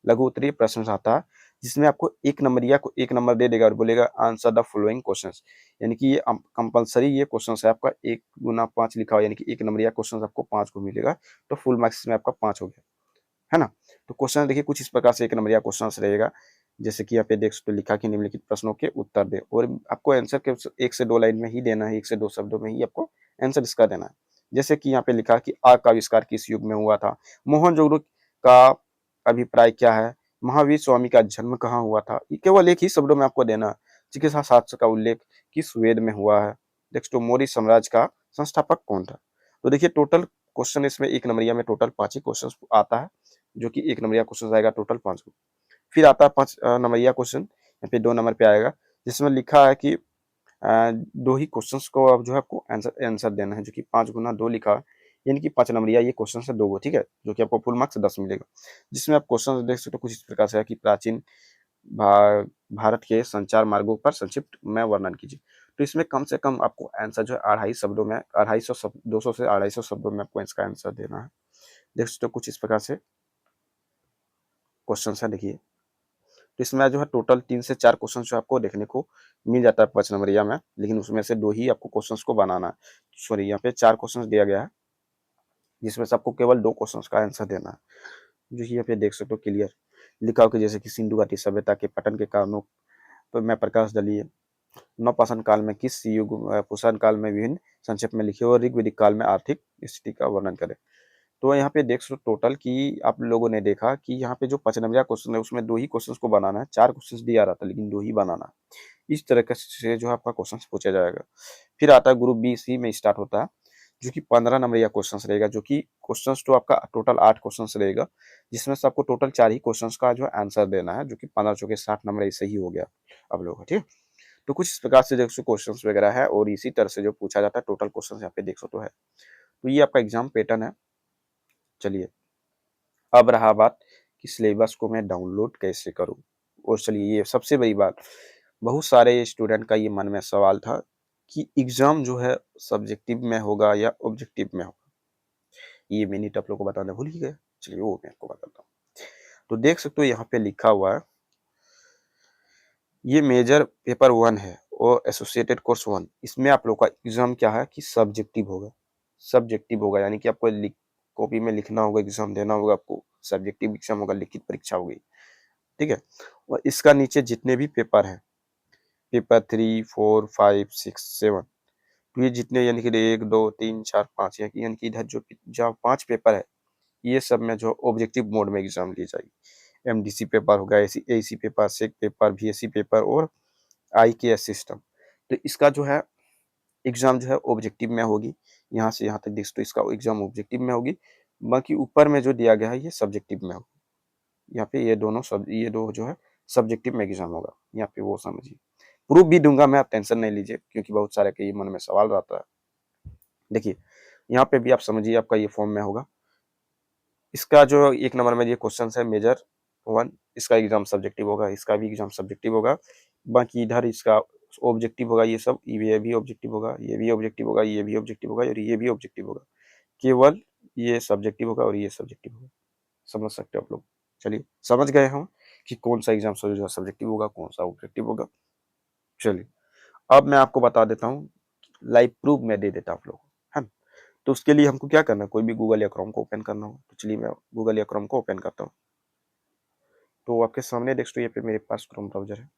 लघु उत्तरीय प्रश्न आता है, जिसमें आपको 1 नंबरिया को 1 नंबर दे देगा और बोलेगा आंसर द फॉलोइंग क्वेश्चंस, यानी कि ये कंपलसरी ये क्वेश्चंस है आपका 1 गुना 5 लिखा हुआ, यानी कि 1 नंबरिया क्वेश्चंस आपको 5 को मिलेगा, तो फुल मार्क्स में आपका 5 हो गया, है ना। तो क्वेश्चन देखिए कुछ इस प्रकार से 1 नंबरिया क्वेश्चंस रहेगा, जैसे कि यहाँ पे देख सकते हो लिखा कि निम्नलिखित प्रश्नों के उत्तर दे, और आपको आंसर के 1 से 2 लाइन में ही देना है, 1 से 2 शब्दों में ही आपको आंसर इसका देना है। जैसे कि यहाँ पे लिखा कि आग का आविष्कार किस युग में हुआ था, मोहनजोदड़ो का अभिप्राय क्या है, महावीर स्वामी का जन्म कहाँ हुआ था, ये केवल एक ही शब्दों में आपको देना है। चिकित्सा शास्त्र का उल्लेख किस वेद में हुआ है, नेक्स्ट तो मौर्य साम्राज्य का संस्थापक कौन था। तो देखिए टोटल क्वेश्चन इसमें 1 नंबरिया में टोटल 5 ही क्वेश्चन आता है, जो कि 1 नंबरिया क्वेश्चन आएगा टोटल 5 को। फिर आता है 5 नंबरिया क्वेश्चन, यहाँ पे 2 नंबर पे आएगा, जिसमें लिखा है कि 2 ही क्वेश्चंस को अब जो है आपको आंसर आंसर देना है, जो कि 5 गुना 2 लिखा है, यानी कि 5 नंबरिया ये क्वेश्चन है 2 गो, ठीक है, जो कि आपको फुल मार्क्स 10 मिलेगा। जिसमें आप क्वेश्चन देख सकते हो कुछ इस प्रकार से है कि प्राचीन भा, भारत के संचार मार्गों पर संक्षिप्त में वर्णन कीजिए। तो इसमें कम से कम आपको आंसर जो है 250 शब्दों में, 250 शब्द 200 से 250 शब्दों में आपको इसका आंसर देना है। देख सकते हो कुछ इस प्रकार से क्वेश्चन है, देखिए। तो इसमें जो है टोटल 3 से 4 क्वेश्चन जो आपको देखने को मिल जाता है 5 नंबरिया में, लेकिन उसमें से 2 ही आपको क्वेश्चन को बनाना है। सॉरी, यहाँ पे 4 क्वेश्चन दिया गया है, जिसमें से आपको केवल 2 क्वेश्चन का आंसर देना है, जो यहाँ पे देख सकते हो क्लियर लिखा हो कि जैसे कि सिंधु घाटी सभ्यता के पतन के कारणों पर मैं प्रकाश डालिए, नवपाषाण काल में किस युग, कुषाण काल में विभिन्न संक्षेप में लिखे, और ऋग्वैदिक काल में आर्थिक स्थिति का वर्णन करें। तो यहाँ पे देख सकते हो टोटल कि आप लोगों ने देखा कि यहाँ पे जो 95 क्वेश्चन है उसमें 2 ही क्वेश्चंस को बनाना है, 4 क्वेश्चंस दिया रहा था लेकिन 2 ही बनाना है। इस तरीके से जो है आपका क्वेश्चंस पूछा जाएगा। फिर आता है ग्रुप बी सी में स्टार्ट होता है, जो कि 15 नंबर या क्वेश्चंस रहेगा, जो कि क्वेश्चंस तो आपका टोटल 8 क्वेश्चंस रहेगा, जिसमें से आपको टोटल 4 ही क्वेश्चंस का जो है आंसर देना है, जो कि 15 चौके 60 नंबर ऐसे ही हो गया आप लोगों का, ठीक है। तो कुछ इस प्रकार से देखो क्वेश्चंस वगैरह है और इसी तरह से जो पूछा जाता है टोटल क्वेश्चंस यहाँ पे देख सकते हो है। तो ये आपका एग्जाम पैटर्न है। चलिए अब रहा बात कि सिलेबस को मैं डाउनलोड कैसे करूं। और चलिए ये सबसे बड़ी बात, बहुत सारे स्टूडेंट का ये मन में सवाल था कि एग्जाम जो है सब्जेक्टिव में होगा या ऑब्जेक्टिव में होगा। ये मिनट आप लोग को बताना भूल ही गए। चलिए वो मैं आपको बताता हूँ। तो देख सकते हो यहाँ पे लिखा हुआ है, ये मेजर पेपर 1 है और एसोसिएटेड कोर्स 1। इसमें आप लोग का एग्जाम क्या है कि सब्जेक्टिव होगा। सब्जेक्टिव होगा यानी कि आपको कॉपी में लिखना होगा, एग्जाम देना होगा आपको। सब्जेक्टिव एग्जाम होगा, लिखित परीक्षा होगी, ठीक है। और इसका नीचे जितने भी पेपर हैं, पेपर 3 4 5 6 7, तो ये जितने यानी कि 1 2 3 4 5 यानी कि इधर जो जहाँ 5 पेपर है, ये सब में जो ऑब्जेक्टिव मोड में एग्जाम ली जाएगी। एमडीसी पेपर होगा, एसी पेपर, सेक पेपर, वीएससी पेपर और आईकेएस सिस्टम। तो इसका जो है एग्जाम जो है ऑब्जेक्टिव में होगी। यहाँ से यहाँ तक देख सकते हो इसका एग्जाम ऑब्जेक्टिव में होगी। बाकी ऊपर में जो दिया गया है ये सब्जेक्टिव में होगी। यहाँ पे ये दो जो है सब्जेक्टिव में एग्जाम होगा। यहाँ पे वो समझिए, प्रूफ भी दूंगा मैं, आप टेंशन नहीं लीजिए, क्योंकि बहुत सारे के ये मन में सवाल रहता है। देखिए यहाँ पे भी आप समझिए, आपका ये फॉर्म में होगा। इसका जो 1 नंबर में ये क्वेश्चन है मेजर 1, इसका एग्जाम सब्जेक्टिव होगा, इसका भी एग्जाम सब्जेक्टिव होगा। बाकी इधर इसका ऑब्जेक्टिव होगा, ये सब, ये भी ऑब्जेक्टिव होगा, ये भी ऑब्जेक्टिव होगा, ये भी ऑब्जेक्टिव होगा और ये भी ऑब्जेक्टिव होगा। केवल ये सब्जेक्टिव होगा और ये सब्जेक्टिव होगा। समझ सकते हो आप लोग। चलिए समझ गए हम कि कौन सा एग्जाम सब्जेक्टिव होगा, कौन सा ऑब्जेक्टिव होगा। चलिए अब मैं आपको बता देता हूँ, लाइव प्रूफ मैं दे देता हूँ आप लोग को, है ना। तो उसके लिए हमको क्या करना है, कोई भी गूगल या क्रोम को ओपन करना हो। तो चलिए मैं गूगल या क्रोम को ओपन करता हूँ। तो आपके सामने देख सकते हो, ये पे मेरे पास क्रोम ब्राउजर है,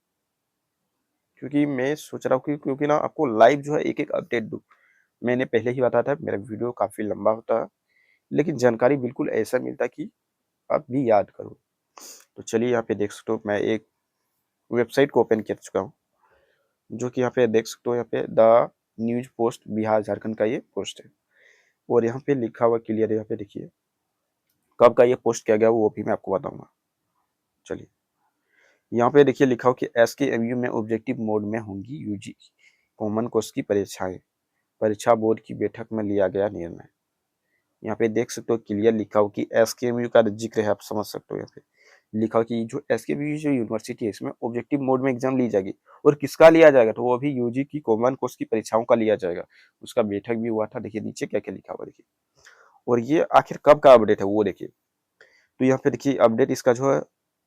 क्योंकि मैं सोच रहा हूँ कि क्योंकि ना आपको लाइव जो है एक एक अपडेट दूँ। मैंने पहले ही बताया था मेरा वीडियो काफ़ी लंबा होता है, लेकिन जानकारी बिल्कुल ऐसा मिलता है कि आप भी याद करो। तो चलिए यहाँ पे देख सकते हो, मैं एक वेबसाइट को ओपन कर चुका हूँ, जो कि यहाँ पे देख सकते हो, यहाँ पे the news post Bihar Jharkhand का ये पोस्ट है। और यहाँ पे लिखा हुआ क्लियर है, यहाँ पे देखिए कब का ये पोस्ट किया गया वो भी मैं आपको बताऊंगा। चलिए यहाँ पे देखिए लिखा हो कि एसकेएमयू में ऑब्जेक्टिव मोड में होंगी यूजी कॉमन कोर्स की परीक्षाएं, परीक्षा बोर्ड की बैठक में लिया गया निर्णय। यहाँ पे देख सकते हो क्लियर लिखा हो कि एसकेएमयू का जिक्र है, आप समझ सकते हो। यहाँ पे लिखा हो कि जो एसकेएमयू जो यूनिवर्सिटी है इसमें ऑब्जेक्टिव मोड में एग्जाम ली जाएगी। और किसका लिया जाएगा, तो वो अभी यूजी की कॉमन कोर्स की परीक्षाओं का लिया जाएगा। उसका बैठक भी हुआ था। देखिए नीचे क्या क्या लिखा हुआ देखिए, और ये आखिर कब का अपडेट है वो देखिए। तो यहाँ पे देखिए अपडेट इसका जो है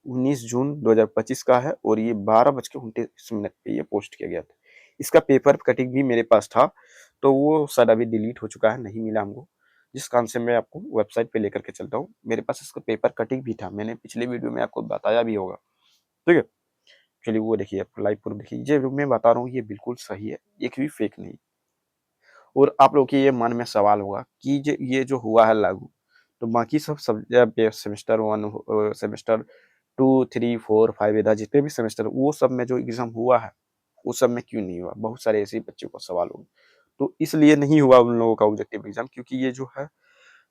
19 जून 2025 का है, और ये 12:29 पे ये पोस्ट किया गया था। इसका पेपर कटिंग भी मेरे पास था, तो वो शायद अभी डिलीट हो चुका है, नहीं मिला हमको। जिस कारण से मैं आपको वेबसाइट पे लेकर के चलता हूँ, मेरे पास इसका पेपर कटिंग भी था, मैंने पिछले वीडियो में आपको बताया भी होगा, ठीक है। चलिए वो देखिए, आप लाइव प्रूफ देखिए, ये जो मैं बता रहा हूँ ये बिल्कुल सही है, एक भी फेक नहीं। और आप लोग के ये मन में सवाल होगा कि ये जो हुआ है लागू, तो बाकी सब सेमेस्टर 1, सेमेस्टर 2 3 4 5 इधर जितने भी सेमेस्टर वो सब में जो एग्जाम हुआ है, वो सब में क्यों नहीं हुआ। बहुत सारे ऐसे बच्चों को सवाल होगा। तो इसलिए नहीं हुआ उन लोगों का ऑब्जेक्टिव एग्जाम, क्योंकि ये जो है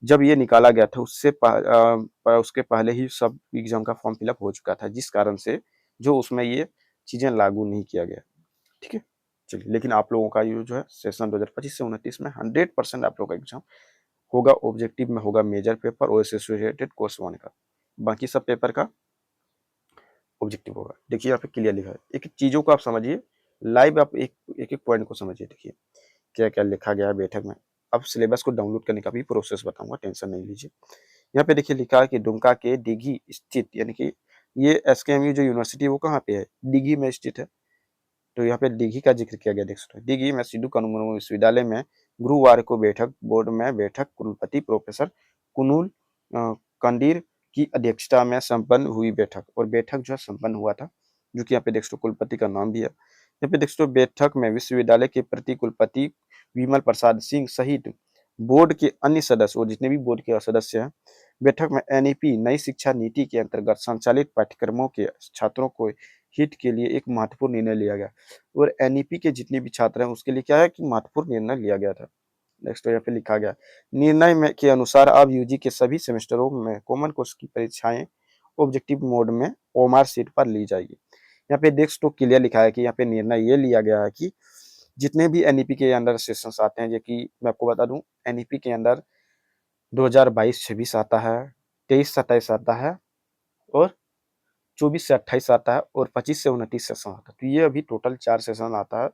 जब ये निकाला गया था उसके पहले ही सब एग्जाम का फॉर्म फिलअप हो चुका था, जिस कारण से जो उसमें ये चीजें लागू नहीं किया गया, ठीक है। चलिए लेकिन आप लोगों का ये जो है सेशन 2025 से 29 में 100% आप लोगों का एग्जाम होगा, ऑब्जेक्टिव में होगा मेजर पेपर और एसोसिएटेड कोर्स 1 का। बाकी सब पेपर का ऑब्जेक्टिव होगा। देखिए यहाँ पे क्लियर लिखा है, एक एक चीजों को आप समझिए, लाइव आप एक एक पॉइंट को समझिए। देखिए क्या क्या लिखा गया है बैठक में। अब सिलेबस को डाउनलोड करने का भी प्रोसेस बताऊंगा, टेंशन नहीं लीजिए। यहाँ पे देखिए लिखा है कि दुमका के दिघी स्थित, यानी कि ये एसकेएमयू जो यूनिवर्सिटी है वो कहाँ पे है, दिघी में स्थित है। तो यहाँ पे दिघी का जिक्र किया गया, देख सकते हो दिघी में सिद्धू कानू मुर्मू विश्वविद्यालय में गुरुवार को बैठक कुलपति प्रोफेसर कुनूल कंदीर की अध्यक्षता में संपन्न हुई बैठक, और बैठक जो है संपन्न हुआ था, जो कि यहाँ पे देख सकते हो कुलपति का नाम भी है। यहाँ पे देख सकते हो बैठक में विश्वविद्यालय के प्रति कुलपति विमल प्रसाद सिंह सहित बोर्ड के अन्य सदस्य और जितने भी बोर्ड के सदस्य हैं बैठक में एनईपी नई शिक्षा नीति के अंतर्गत संचालित पाठ्यक्रमों के छात्रों को हित के लिए एक महत्वपूर्ण निर्णय लिया गया। और एनईपी के जितने भी छात्र हैं उसके लिए क्या है कि महत्वपूर्ण निर्णय लिया गया था। नेक्स्ट यहाँ पे लिखा गया निर्णय में के अनुसार अब यूजी के सभी सेमेस्टरों में कॉमन कोर्स की परीक्षाएं ऑब्जेक्टिव मोड में ओएमआर सीट पर ली जाएगी। यहाँ पे देख तो क्लियर लिखा है कि यहाँ पे निर्णय ये लिया गया है कि जितने भी एनईपी के अंदर सेशंस आते हैं, जो कि मैं आपको बता दूं एनईपी के अंदर 2022-26 आता है, 23-27 आता है और 24 से 28 आता है और 25 से 29 सेशन आता है। तो ये अभी टोटल 4 सेशन आता है,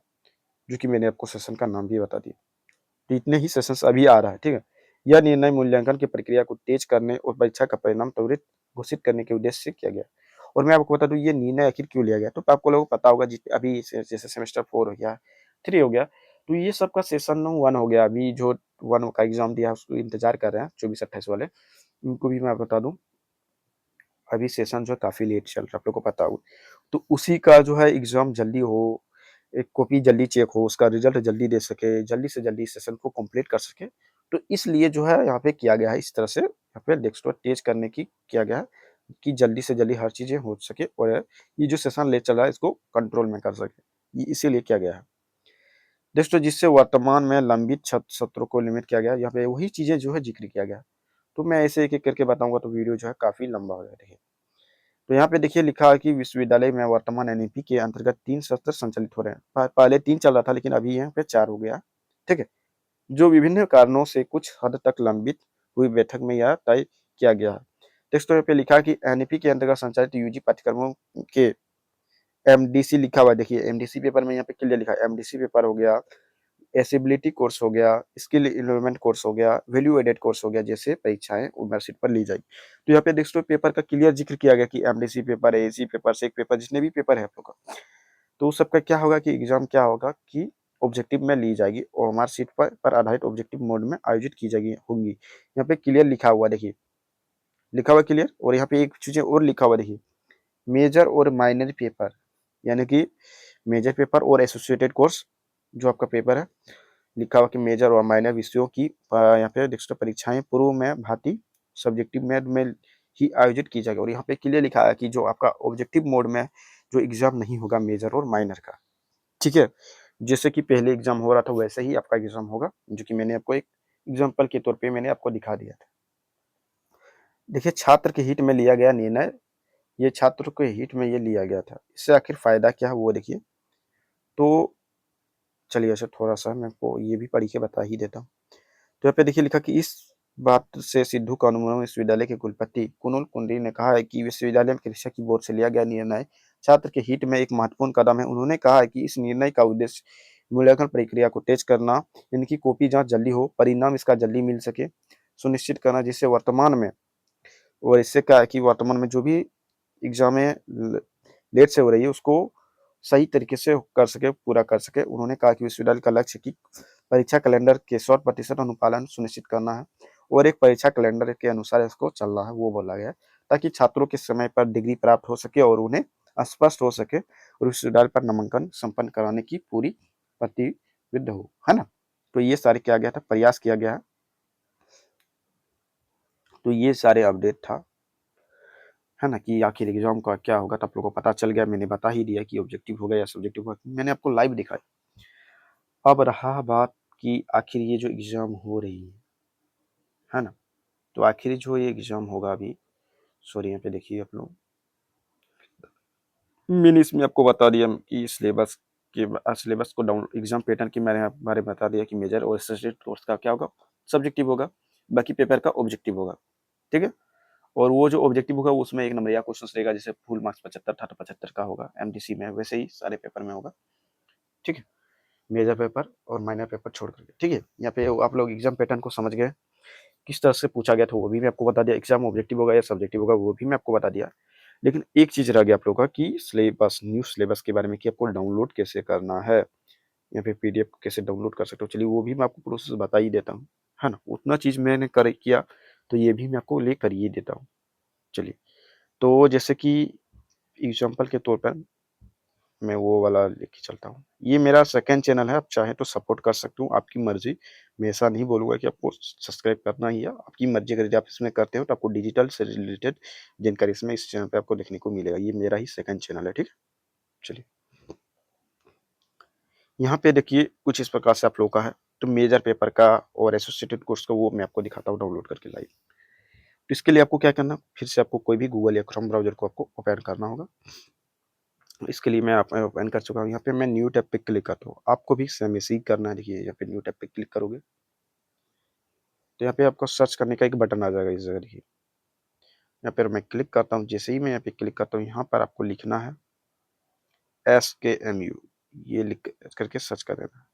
जो कि मैंने आपको सेशन का नाम भी बता दिया। तो इतने ही सेशंस अभी आ रहा है, ठीक है। यह निर्णय मूल्यांकन की प्रक्रिया को तेज करने और परीक्षा का परिणाम त्वरित घोषित करने के उद्देश्य से किया गया। और मैं आपको बता दूं ये निर्णय आखिर क्यों लिया गया, तो आपको लोगों को पता होगा अभी जैसे सेमेस्टर 4 हो गया, 3 हो गया, तो ये सबका सेशन 1 हो गया। अभी जो 1 का एग्जाम दिया उसको इंतजार कर रहे हैं 24-28 वाले, उनको भी मैं बता दूं अभी सेशन जो है काफी लेट चल रहा है, आप लोग को पता होगा। तो उसी का जो है एग्जाम जल्दी हो, एक कॉपी जल्दी चेक हो, उसका रिजल्ट जल्दी दे सके, जल्दी से जल्दी सेशन को कंप्लीट कर सके, तो इसलिए जो है यहाँ पे किया गया है इस तरह से, यहाँ पे डेस्कटॉप तेज करने की किया गया है कि जल्दी से जल्दी हर चीजें हो सके और ये जो सेशन ले चल रहा है इसको कंट्रोल में कर सके, ये इसीलिए किया गया है दोस्तों, जिससे वर्तमान में लंबित सत्रों को लिमिट किया गया। यहाँ पे वही चीजें जो है जिक्र किया गया। तो मैं ऐसे एक एक करके बताऊंगा तो वीडियो जो है काफी लंबा हो जाएगा। तो यहाँ पे देखिए लिखा है कि विश्वविद्यालय में वर्तमान एनईपी के अंतर्गत 3 सत्र संचालित हो रहे हैं। पहले 3 चल रहा था लेकिन अभी यहाँ पे 4 हो गया, ठीक है। जो विभिन्न कारणों से कुछ हद तक लंबित हुई बैठक में यह तय किया गया है। टेक्स्ट पे लिखा है कि एनईपी के अंतर्गत संचालित यूजी पाठ्यक्रमों के एमडीसी लिखा हुआ है। देखिए एमडीसी पेपर में यहाँ पे क्लियर लिखा है, एमडीसी पेपर हो गया, एसिबिलिटी कोर्स हो गया, स्किल डेवलपमेंट कोर्स हो गया, वैल्यू एडेड कोर्स हो गया, जैसे परीक्षाएं यूनिवर्सिटी पर ली जाएगी। तो यहाँ पे देखो पेपर का क्लियर जिक्र किया गया कि एमडीसी पेपर, एसी पेपर, सेक पेपर, जितने भी पेपर है आप लोग का, तो उस सबका क्या होगा कि एग्जाम क्या होगा कि ऑब्जेक्टिव में ली जाएगी और हमारे सीट पर आधारित ऑब्जेक्टिव मोड में आयोजित की जाएगी होंगी। यहाँ पे क्लियर लिखा हुआ देखिए, लिखा हुआ क्लियर। और यहाँ पे एक चीजें और लिखा हुआ देखिए, मेजर और माइनर पेपर, यानी कि मेजर पेपर और एसोसिएटेड कोर्स जो आपका पेपर है, लिखा हुआ कि मेजर और माइनर विषयों की यहाँ पे डेस्कटॉप परीक्षाएं पूर्व में भांति सब्जेक्टिव मोड में ही आयोजित की जाएगी। और यहाँ पे क्लियर लिखा है कि जो आपका ऑब्जेक्टिव मोड में जो एग्जाम नहीं होगा मेजर और माइनर का, ठीक है, जैसे कि पहले एग्जाम हो रहा था वैसे ही आपका एग्जाम होगा, जो कि मैंने आपको एक एग्जाम्पल के तौर पे मैंने आपको दिखा दिया था। देखिए छात्र के हित में लिया गया निर्णय, ये छात्र के हित में ये लिया गया था, इससे आखिर फायदा क्या है वो देखिए। तो चलिए ऐसे थोड़ा सा मैं आपको ये भी पढ़ के बता ही देता हूँ। तो यहाँ पे देखिए लिखा कि इस बात से सिद्धू कानून विश्वविद्यालय के कुलपति कुणाल कुंडी ने कहा है कि विश्वविद्यालय में परीक्षा की बोर्ड से लिया गया निर्णय छात्र के हित में एक महत्वपूर्ण कदम है। उन्होंने कहा है कि इस निर्णय का उद्देश्य मूल्यांकन प्रक्रिया को तेज करना, इनकी कॉपी जांच जल्दी हो, परिणाम इसका जल्दी मिल सके, सुनिश्चित करना, जिससे वर्तमान में, और इससे क्या है कि वर्तमान में जो भी एग्जाम लेट से हो रही है उसको सही तरीके से कर सके, पूरा कर सके। उन्होंने कहा कि विश्वविद्यालय का लक्ष्य की परीक्षा कैलेंडर के 100% अनुपालन सुनिश्चित करना है और एक परीक्षा कैलेंडर के अनुसार इसको चलना है, वो बोला गया है, ताकि छात्रों के समय पर डिग्री प्राप्त हो सके और उन्हें स्पष्ट हो सके और विश्वविद्यालय पर नामांकन संपन्न कराने की पूरी प्रतिबद्ध हो, है ना। तो ये सारे किया गया था, प्रयास किया गया है। तो ये सारे अपडेट था, है ना, कि आखिर एग्जाम का क्या होगा। तो आप लोगों को पता चल गया, मैंने बता ही दिया कि ऑब्जेक्टिव होगा या सब्जेक्टिव होगा, मैंने आपको लाइव दिखाया। अब रहा बात कि आखिर ये जो एग्जाम हो रही है ना, तो आखिर जो ये एग्जाम होगा अभी, सॉरी यहाँ पे देखिए आप लोग, मैंने इसमें आपको बता दिया कि सिलेबस को डाउन एग्जाम पैटर्न के बारे में बता दिया कि मेजर और एसोसिएट कोर्स का क्या होगा, सब्जेक्टिव होगा, बाकी पेपर का ऑब्जेक्टिव होगा, ठीक है। और वो जो ऑब्जेक्टिव होगा उसमें 1 नंबर या क्वेश्चन रहेगा, जैसे फुल मार्क्स 75 था तो 75 का होगा एमडीसी में, वैसे ही सारे पेपर में होगा, ठीक है, मेजर पेपर और माइनर पेपर छोड़ करके, ठीक है। यहाँ पे आप लोग एग्जाम पैटर्न को समझ गए, किस तरह से पूछा गया था वो भी मैं आपको बता दिया, एग्जाम ऑब्जेक्टिव होगा या सब्जेक्टिव होगा वो भी मैं आपको बता दिया। लेकिन एक चीज रह गया आप लोगों का कि सिलेबस, न्यू सिलेबस के बारे में, कि आपको डाउनलोड कैसे करना है, यहाँ पे पीडीएफ कैसे डाउनलोड कर सकते हो, चलिए वो भी मैं आपको प्रोसेस बता ही देता हूँ, है ना। उतना चीज मैंने कर किया तो ये भी मैं आपको लेकर ही देता हूँ। चलिए, तो जैसे कि एग्जाम्पल के तौर पर मैं वो वाला लेके चलता हूँ। ये मेरा सेकंड चैनल है, आप चाहें तो सपोर्ट कर सकते हो, आपकी मर्ज़ी। मैं ऐसा नहीं बोलूँगा कि आपको सब्सक्राइब करना ही है, आपकी मर्ज़ी। अगर आप इसमें करते हो तो आपको डिजिटल से रिलेटेड जानकारी इसमें इस चैनल पे आपको देखने को मिलेगा। ये मेरा ही सेकंड चैनल है, ठीक है? चलिए, यहाँ पे देखिए कुछ इस प्रकार से आप लोगों का है। तो मेजर पेपर का और एसोसिएटेड कोर्स का वो मैं आपको दिखाता हूँ डाउनलोड करके लाइव। तो इसके लिए आपको क्या करना, फिर से आपको कोई भी गूगल या क्रोम ब्राउज़र को आपको ओपन करना होगा। इसके लिए मैं ओपन कर चुका हूँ। यहाँ पे मैं न्यू टैब पे क्लिक करता हूँ। आपको भी सेम ऐसे ही करना है। देखिए यहाँ पे न्यू टैब पे क्लिक करोगे तो यहाँ पे आपको सर्च करने का एक बटन आ जाएगा इस जगह। देखिए यहाँ पर मैं क्लिक करता हूँ। जैसे ही मैं यहाँ पे क्लिक करता हूँ, यहाँ पर आपको लिखना है SKMU, ये लिख करके सर्च कर देना है।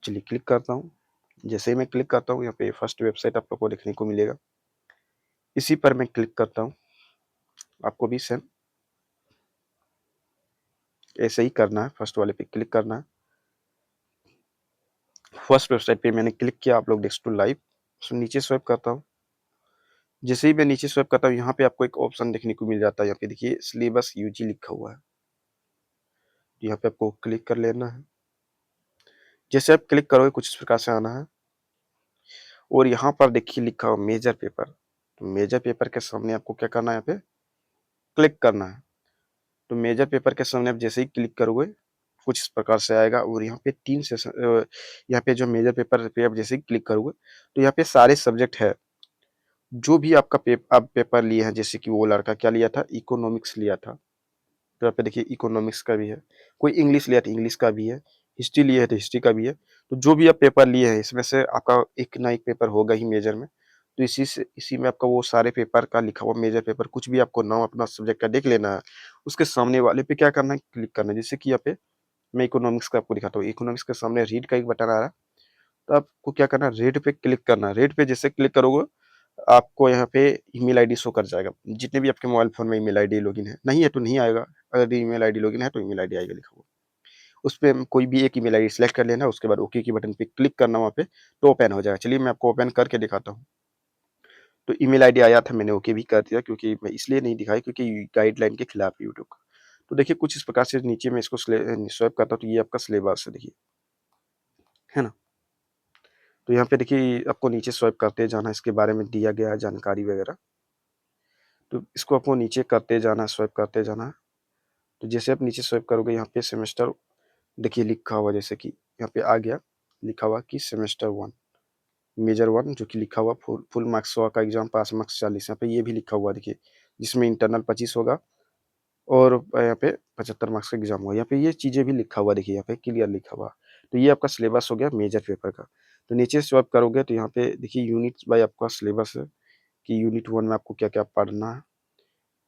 चलिए क्लिक करता हूँ। जैसे ही मैं क्लिक करता हूँ, यहाँ पे फर्स्ट वेबसाइट आप लोग को देखने को मिलेगा। इसी पर मैं क्लिक करता हूँ। आपको भी सेम ऐसे ही करना है, फर्स्ट वाले पे क्लिक करना है। फर्स्ट वेबसाइट पे मैंने क्लिक किया, आप लोग देख सकते हो लाइव। सो नीचे स्वाइप करता हूँ। जैसे ही मैं नीचे स्वाइप करता हूँ, यहाँ पे आपको एक ऑप्शन देखने को मिल जाता है। यहाँ पे देखिए सिलेबस यूजी लिखा हुआ है, यहाँ पे आपको क्लिक कर लेना है। जैसे आप क्लिक करोगे कुछ इस प्रकार से आना है और यहाँ पर देखिए लिखा हुआ मेजर पेपर। तो मेजर पेपर के सामने आपको क्या करना है, यहाँ पे क्लिक करना है। तो मेजर पेपर के सामने आप जैसे ही क्लिक करोगे कुछ इस प्रकार से आएगा और यहाँ पे 3 सेशन, यहाँ पे जो मेजर पेपर पे आप जैसे ही क्लिक करोगे तो यहाँ पे सारे सब्जेक्ट है। जो भी आपका आप पेपर लिए हैं, जैसे कि वो लड़का क्या लिया था, इकोनॉमिक्स लिया था, तो यहाँ पे देखिए इकोनॉमिक्स का भी है। कोई इंग्लिश लिया तो इंग्लिश का भी है, हिस्ट्री लिए है तो हिस्ट्री का भी है। तो जो भी आप पेपर लिए हैं इसमें से आपका एक ना एक पेपर होगा ही मेजर में। तो इसी में आपका वो सारे पेपर का लिखा हुआ मेजर पेपर, कुछ भी आपको नाम अपना सब्जेक्ट का देख लेना है। उसके सामने वाले पे क्या करना है, क्लिक करना है। जैसे कि यहाँ पे मैं इकोनॉमिक्स का आपको दिखाता हूँ। इकोनॉमिक्स के सामने रीड का एक बटन आ रहा है, तो आपको क्या करना है, रेड पे क्लिक करना है। रेड पे जैसे क्लिक करोगे आपको यहाँ पे ईमेल आईडी शो कर जाएगा। जितने भी आपके मोबाइल फोन में ईमेल आईडी लॉगिन है, नहीं है तो नहीं आएगा। अगर ईमेल आईडी लॉगिन है तो ईमेल आईडी आएगा लिखा हुआ। उस पे कोई भी एक ईमेल आईडी सेलेक्ट कर लेना, उसके बाद ओके की बटन पे क्लिक करना वहाँ पे, तो ओपन हो जाएगा। चलिए मैं आपको ओपन करके दिखाता हूँ। तो ईमेल आईडी आया था, मैंने ओके भी कर दिया, क्योंकि मैं इसलिए नहीं दिखाई क्योंकि गाइडलाइन के खिलाफ है यूट्यूब का। तो देखिए कुछ इस प्रकार से नीचे में इसको स्वाइप करता हूँ तो ये आपका सिलेबस है, देखिए, है ना। तो यहाँ पे देखिए आपको नीचे स्वाइप करते जाना है, इसके बारे में दिया गया है जानकारी वगैरह। तो इसको आपको नीचे करते जाना है, स्वाइप करते जाना है। तो जैसे आप नीचे स्वाइप करोगे यहाँ पे सेमेस्टर देखिए लिखा हुआ, जैसे कि यहाँ पे आ गया लिखा हुआ कि सेमेस्टर 1 मेजर 1, जो कि लिखा हुआ फुल मार्क्स 100 का एग्जाम, पास मार्क्स 40। यहाँ पे ये भी लिखा हुआ देखिए, जिसमें इंटरनल 25 होगा और यहाँ पे 75 मार्क्स का एग्जाम होगा। यहाँ पे ये चीज़ें भी लिखा हुआ देखिए, यहाँ पे क्लियर लिखा हुआ। तो ये आपका सिलेबस हो गया मेजर पेपर का। तो नीचे स्वाइप करोगे तो यहाँ पे देखिए यूनिट बाय आपका सिलेबस है कि यूनिट 1 में आपको क्या-क्या पढ़ना है,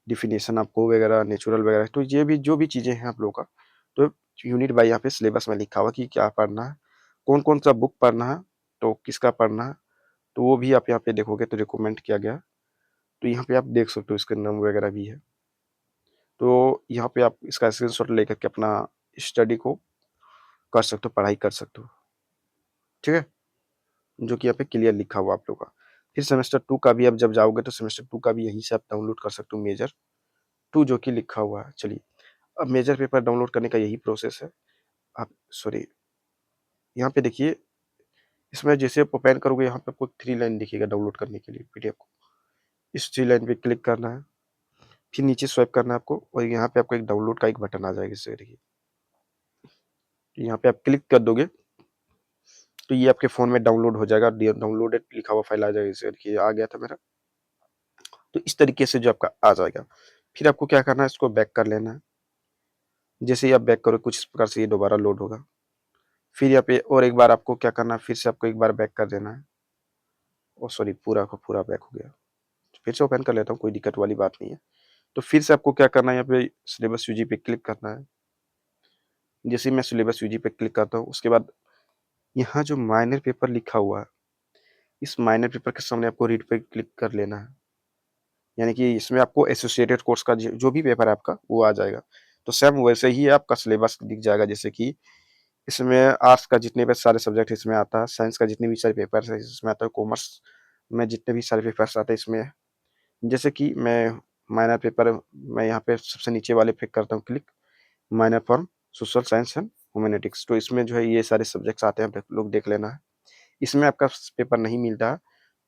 डेफिनेशन आपको वगैरह, नेचुरल वगैरह। तो ये भी जो भी चीज़ें हैं आप लोगों का, तो यूनिट बाय यहाँ पे सिलेबस में लिखा हुआ कि क्या पढ़ना है, कौन-कौन सा बुक पढ़ना है, तो किसका पढ़ना है, तो वो भी आप यहाँ पे देखोगे तो रिकमेंड किया गया है। तो यहाँ पे आप देख सकते हो, इसके नाम वगैरह भी है। तो यहाँ पे आप इसका स्क्रीनशॉट लेकर के अपना स्टडी को कर सकते हो, पढ़ाई कर सकते हो, ठीक है? जो कि यहाँ पे क्लियर लिखा हुआ आप लोगों का। फिर सेमेस्टर 2 का भी आप जब जाओगे तो सेमेस्टर 2 का भी यहीं से आप डाउनलोड कर सकते हो, मेजर 2 जो कि लिखा हुआ है। चलिए, अब मेजर पेपर डाउनलोड करने का यही प्रोसेस है। आप सॉरी, यहाँ पे देखिए, इसमें जैसे आप ओपन करोगे यहाँ पे आपको 3 लाइन दिखेगा डाउनलोड करने के लिए पीडीएफ को। इस 3 लाइन पे क्लिक करना है, फिर नीचे स्वाइप करना है आपको और यहाँ पे आपको एक डाउनलोड का एक बटन आ जाएगा, इसे देखिए। यहाँ पे आप क्लिक कर दोगे तो ये आपके फ़ोन में डाउनलोड हो जाएगा, डाउनलोडेड लिखा हुआ फाइल आ जाएगा, इसे देखिए आ गया था मेरा। तो इस तरीके से जो आपका आ जाएगा। फिर आपको क्या करना है, इसको बैक कर लेना है। जैसे ही आप बैक करोगे कुछ इस प्रकार से ये दोबारा लोड होगा। फिर यहाँ पे और एक बार आपको क्या करना है, फिर से आपको एक बार बैक कर देना है। ओह सॉरी, पूरा का पूरा बैक हो गया। फिर से ओपन कर लेता हूँ, कोई दिक्कत वाली बात नहीं है। तो फिर से आपको क्या करना है, यहाँ पे सिलेबस यूजी पे क्लिक करना है। जैसे ही मैं सिलेबस यूजी पे क्लिक करता हूँ, उसके बाद यहाँ जो माइनर पेपर लिखा हुआ है, इस माइनर पेपर के सामने आपको रीड पे क्लिक कर लेना है। यानी कि इसमें आपको एसोसिएटेड कोर्स का जो भी पेपर है आपका वो आ जाएगा। तो सेम वैसे ही आपका सिलेबस दिख जाएगा, जैसे कि इसमें आर्ट्स का जितने भी सारे सब्जेक्ट इसमें आता है, साइंस का जितने भी सारे पेपर्स है इसमें आता है, कॉमर्स में जितने भी सारे पेपर्स आते हैं इसमें। जैसे कि मैं माइनर पेपर मैं यहाँ पे सबसे नीचे वाले पे करता हूँ click, minor from social science and humanities. तो इसमें जो है ये सारे सब्जेक्ट्स आते हैं, आप लोग देख लेना है। इसमें आपका पेपर नहीं मिलता है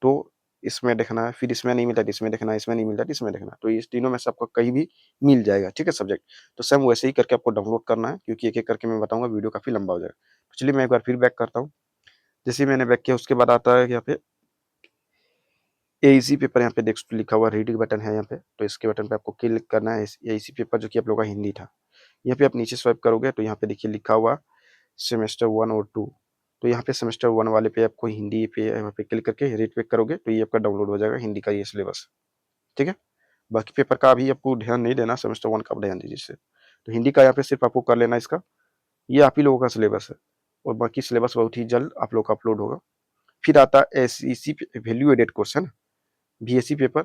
तो इसमें देखना है, फिर इसमें नहीं मिलता तो इसमें देखना है, इसमें नहीं मिलता तो इसमें देखना है। तो इस तीनों में से आपको कहीं भी मिल जाएगा, ठीक है सब्जेक्ट। तो सेम वैसे ही करके आपको डाउनलोड करना है, क्योंकि एक एक करके मैं बताऊंगा, वीडियो काफी लंबा हो जाएगा। तो चलिए मैं एक बार फिर बैक करता हूँ। जैसे ही मैंने बैक किया उसके बाद आता है यहाँ पे एईसी पेपर, यहाँ पे देख लिखा हुआ रीडिंग बटन है यहाँ पे। तो इसके बटन पे आपको क्लिक करना है। एईसी पेपर जो कि आप लोगों का हिंदी था, यहाँ पे आप नीचे स्वाइप करोगे तो यहाँ पे देखिए लिखा हुआ सेमेस्टर 1 और 2। तो यहाँ पे सेमेस्टर 1 वाले पे आपको हिंदी पे यहाँ पे क्लिक करके रीड पे करोगे तो ये आपका डाउनलोड हो जाएगा हिंदी का ये सिलेबस, ठीक है। बाकी पेपर का अभी आपको ध्यान नहीं देना, सेमेस्टर 1 का आप ध्यान दीजिए इससे। तो हिंदी का यहाँ पे सिर्फ आपको कर लेना इसका, ये आप ही लोगों का सिलेबस है। और बाकी सिलेबस बहुत ही जल्द आप लोग का अपलोड होगा। फिर आता है एसईसी वैल्यू एडेड कोर्स है ना, बीएससी पेपर।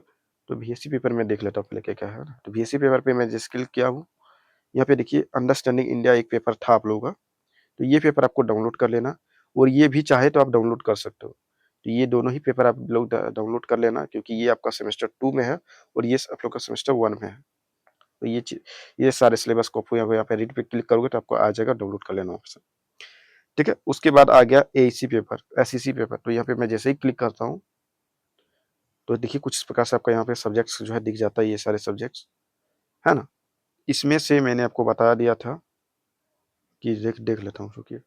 तो बीएससी पेपर में देख लेता हूँ पहले क्या क्या है ना। तो बीएससी पेपर पे मैं जिस क्लिक किया हूँ, यहाँ पे देखिए अंडरस्टैंडिंग इंडिया एक पेपर था आप लोगों का। तो ये पेपर आपको डाउनलोड कर लेना, और ये भी चाहे तो आप डाउनलोड कर सकते हो। तो ये दोनों ही पेपर आप लोग डाउनलोड कर लेना, क्योंकि ये आपका सेमेस्टर 2 में है और ये आप लोग का सेमेस्टर 1 में है। तो ये सारे सिलेबस को आपको यहाँ पे रीड पे क्लिक करोगे तो आपको आ जाएगा, डाउनलोड कर लेना ऑप्शन, ठीक है। उसके बाद आ गया एईसी पेपर, एसईसी पेपर। तो यहाँ पे मैं जैसे ही क्लिक करता हूँ तो देखिए कुछ इस प्रकार से आपका यहाँ पे सब्जेक्ट्स जो है दिख जाता है, ये सारे सब्जेक्ट्स है ना। इसमें से मैंने आपको बता दिया था कि देख देख लेता हूँ, रुकिए।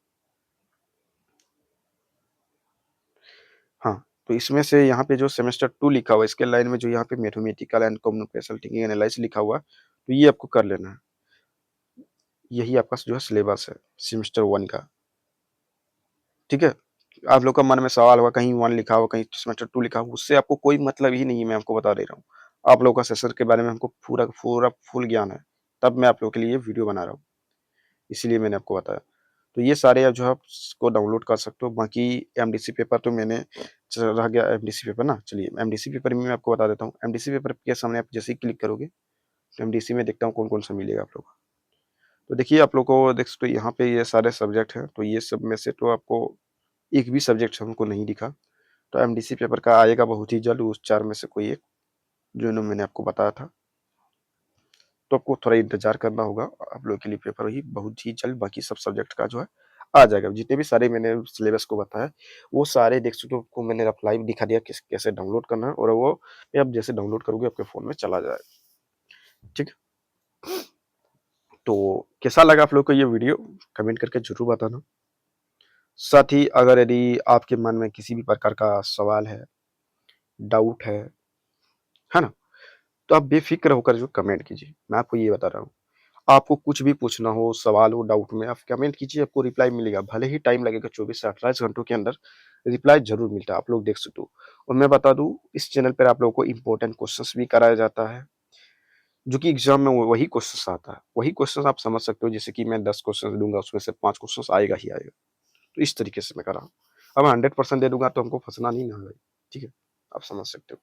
हाँ, तो इसमें से यहाँ पे जो सेमेस्टर 2 लिखा हुआ है, इसके लाइन में जो यहाँ पे mathematical and communication thinking analysis लिखा हुआ है, तो ये आपको कर लेना है। यही आपका जो है सिलेबस है सेमेस्टर 1 का, ठीक है। आप लोग का मन में सवाल होगा कहीं 1 लिखा हुआ, कहीं सेमेस्टर 2 लिखा हुआ, उससे आपको कोई मतलब ही नहीं है, मैं आपको बता दे रहा हूँ। आप लोगों का सेशन के बारे में हमको पूरा पूरा फुल ज्ञान है, तब मैं आप लोगों के लिए वीडियो बना रहा हूँ, इसीलिए मैंने आपको बताया। तो ये सारे आप जो है इसको डाउनलोड कर सकते हो। बाकी एमडीसी पेपर तो मैंने रह गया एमडीसी पेपर ना। चलिए एमडीसी पेपर में मैं आपको बता देता हूँ। एमडीसी पेपर के सामने आप जैसे ही क्लिक करोगे तो एमडीसी में देखता हूँ कौन कौन सा मिलेगा आप लोग को। तो देखिए आप लोग को देख सकते हो यहाँ पे ये सारे सब्जेक्ट हैं। तो ये सब में से तो आपको एक भी सब्जेक्ट हमको नहीं दिखा। तो एमडीसी पेपर का आएगा बहुत ही जल्द, उस 4 में से कोई एक जो मैंने आपको बताया था। तो आपको थोड़ा इंतजार करना होगा, आप लोगों के लिए पेपर ही बहुत ही जल्द बाकी सब सब्जेक्ट का जो है आ जाएगा। जितने भी सारे मैंने सिलेबस को बताया वो सारे देख सकते हो, आपको मैंने अप्लाई दिखा दिया किस कैसे डाउनलोड करना है, और वो आप जैसे डाउनलोड करोगे आपके फोन में चला जाएगा, ठीक है। तो कैसा लगा आप लोग को ये वीडियो, कमेंट करके जरूर बताना। साथ ही अगर यदि आपके मन में किसी भी प्रकार का सवाल है, डाउट है ना, तो आप बेफिक्र होकर जो कमेंट कीजिए। मैं आपको ये बता रहा हूँ, आपको कुछ भी पूछना हो, सवाल हो, डाउट में आप कमेंट कीजिए, आपको रिप्लाई मिलेगा। भले ही टाइम लगेगा, 24 से 28 घंटों के अंदर रिप्लाई जरूर मिलता है, आप लोग देख सकते हो। और मैं बता दूं, इस चैनल पर आप लोगों को इंपॉर्टेंट क्वेश्चंस भी कराया जाता है, जो कि एग्जाम में वही क्वेश्चंस आता है। वही क्वेश्चंस आप समझ सकते हो, जैसे कि मैं 10 क्वेश्चन दूंगा उसमें से 5 क्वेश्चन आएगा ही आएगा। तो इस तरीके से मैं कर रहा हूँ। अब 100% दे दूंगा तो हमको फंसना नहीं ना भाई, ठीक है, आप समझ सकते हो।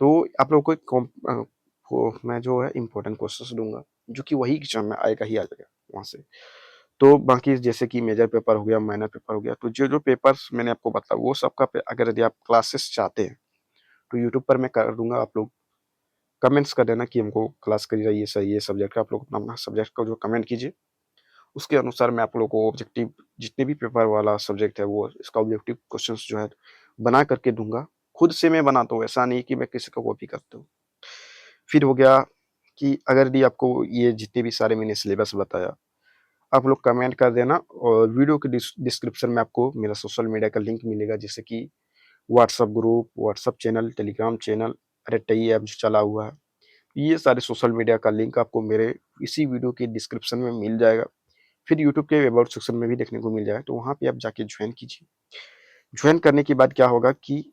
तो आप लोगों को मैं जो है इंपॉर्टेंट क्वेश्चंस दूंगा, जो कि वही एग्जाम में आएगा ही आ जाएगा वहां से। तो बाकी जैसे कि मेजर पेपर हो गया, माइनर पेपर हो गया, तो जो जो पेपर्स मैंने आपको बताया वो सबका अगर यदि आप क्लासेस चाहते हैं तो यूट्यूब पर मैं कर दूंगा। आप लोग कमेंट्स कर देना कि हमको क्लास करिए, ये सही है सब्जेक्ट का, आप लोग अपना अपना सब्जेक्ट का जो कमेंट कीजिए, उसके अनुसार मैं आप लोगों को ऑब्जेक्टिव जितने भी पेपर वाला सब्जेक्ट है वो इसका ऑब्जेक्टिव क्वेश्चंस जो है बना करके दूंगा। खुद से मैं बनाता हूँ, ऐसा नहीं कि मैं किसी को कॉपी करता हूँ। फिर हो गया कि अगर यदि आपको ये जितने भी सारे मैंने सिलेबस बताया, आप लोग कमेंट कर देना, और वीडियो के डिस्क्रिप्शन में आपको मेरा सोशल मीडिया का लिंक मिलेगा, जैसे कि WhatsApp group, WhatsApp channel, Telegram channel, red tie app जो चला हुआ है, ये सारे सोशल मीडिया का लिंक आपको मेरे इसी वीडियो के डिस्क्रिप्शन में मिल जाएगा। फिर यूट्यूब के अबाउट सेक्शन में भी देखने को मिल जाएगा, तो वहाँ पे आप जाके ज्वाइन कीजिए। ज्वाइन करने के बाद क्या होगा कि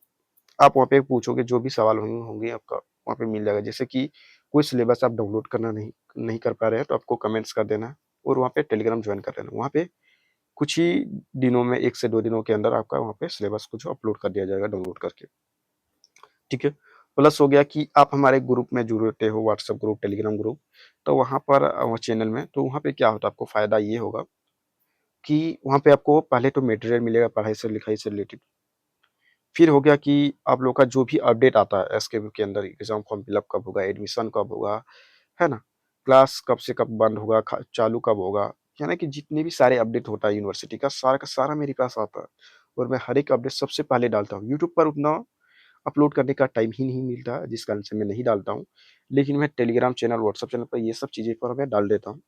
आप वहाँ पे पूछोगे, जो भी सवाल होंगे होंगे आपका वहाँ पे मिल जाएगा। जैसे कि कोई सिलेबस आप डाउनलोड करना नहीं नहीं कर पा रहे हैं तो आपको कमेंट्स कर देना है, और वहाँ पे टेलीग्राम ज्वाइन कर लेना। वहाँ पे कुछ ही दिनों में, 1 से 2 दिनों के अंदर आपका वहाँ पे सिलेबस को जो अपलोड कर दिया जाएगा डाउनलोड करके, ठीक है। प्लस हो गया कि आप हमारे ग्रुप में जुड़ते हो, व्हाट्सएप ग्रुप, टेलीग्राम ग्रुप, तो वहाँ पर चैनल में, तो वहाँ पे क्या होता है, आपको फायदा ये होगा कि वहाँ पे आपको पहले तो मटेरियल मिलेगा पढ़ाई से लिखाई से रिलेटेड, फिर हो गया कि आप लोग का जो भी अपडेट आता है एसकेबी के अंदर, एग्ज़ाम फॉर्म फिलअप कब होगा, एडमिशन कब होगा, है ना? क्लास कब से कब बंद होगा, चालू कब होगा, यानी कि जितने भी सारे अपडेट होता है यूनिवर्सिटी का सारा मेरे पास आता है और मैं हर एक अपडेट सबसे पहले डालता हूँ। यूट्यूब पर उतना अपलोड करने का टाइम ही नहीं मिलता है, जिस कारण से मैं नहीं डालता हूँ। लेकिन मैं टेलीग्राम चैनल, व्हाट्सएप चैनल पर ये सब चीज़ें पर मैं डाल देता हूँ।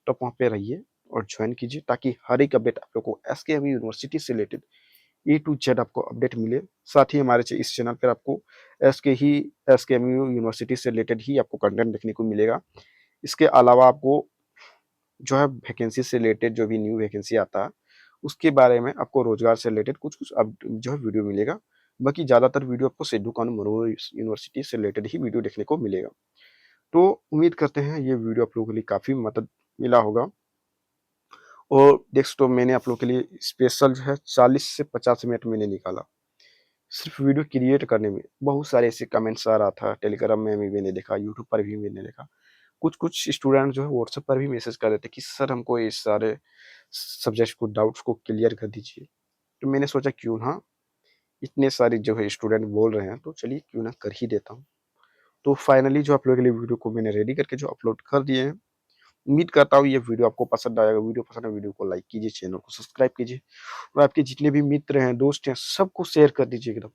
तो आप वहाँ पे रहिए और जॉइन कीजिए ताकि हर एक अपडेट आप लोग को एसकेएम यूनिवर्सिटी से रिलेटेड ए टू जेड आपको अपडेट मिले। साथ ही हमारे इस चैनल पर आपको एसकेएमयू यूनिवर्सिटी से रिलेटेड ही आपको कंटेंट देखने को मिलेगा। इसके अलावा आपको जो है वैकेंसी से रिलेटेड जो भी न्यू वैकेंसी आता है, उसके बारे में आपको रोज़गार से रिलेटेड कुछ-कुछ अब जो है वीडियो मिलेगा। बाकी ज़्यादातर वीडियो आपको सिद्धू कानू मुर्मू यूनिवर्सिटी से रिलेटेड ही वीडियो देखने को मिलेगा। तो उम्मीद करते हैं ये वीडियो आप लोगों के लिए काफ़ी मदद मिला होगा और डेस्कटॉप मैंने आप लोगों के लिए स्पेशल जो है 40 से 50 मिनट मैंने निकाला। सिर्फ़ वीडियो क्रिएट करने में। बहुत सारे ऐसे कमेंट्स आ रहा था, टेलीग्राम में भी मैंने देखा, यूट्यूब पर भी मैंने देखा। कुछ-कुछ स्टूडेंट जो है व्हाट्सएप पर भी मैसेज कर रहे थे कि सर हमको ये सारे सब्जेक्ट्स को डाउट्स को क्लियर कर दीजिए। तो मैंने सोचा क्यों ना इतने सारे जो है स्टूडेंट बोल रहे हैं तो चलिए क्यों ना कर ही देता हूँ। तो फाइनली जो आप लोगों के लिए वीडियो को मैंने रेडी करके जो अपलोड कर दिए हैं। उम्मीद करता हूँ ये वीडियो आपको पसंद आएगा। वीडियो पसंद है वीडियो को लाइक कीजिए, चैनल को सब्सक्राइब कीजिए और आपके जितने भी मित्र हैं, दोस्त हैं, सबको शेयर कर दीजिए एकदम,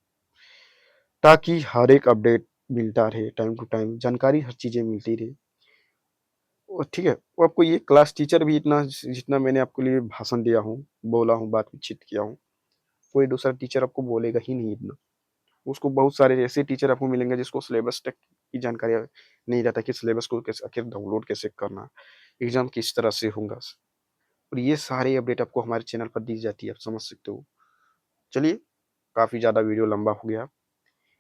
ताकि हर एक अपडेट मिलता रहे, टाइम टू टाइम जानकारी हर चीज़ें मिलती रहे। और ठीक है, वो आपको ये क्लास टीचर भी इतना जितना मैंने आपके लिए भाषण दिया हूँ, बोला हूँ, बातचीत किया हूँ, कोई दूसरा टीचर आपको बोलेगा ही नहीं इतना। उसको बहुत सारे ऐसे टीचर आपको मिलेंगे जिसको सिलेबस तक की जानकारी नहीं रहता कि सिलेबस को कैसे आखिर डाउनलोड कैसे करना है, एग्ज़ाम किस तरह से होगा। और ये सारी अपडेट आपको हमारे चैनल पर दी जाती है, आप समझ सकते हो। चलिए, काफ़ी ज़्यादा वीडियो लंबा हो गया।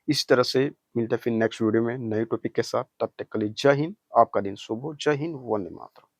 इस तरह से मिलते हैं फिर नेक्स्ट वीडियो में नए टॉपिक के साथ। तब तक के लिए जय हिंद, आपका दिन शुभ हो। जय हिंद, वंदे मातरम।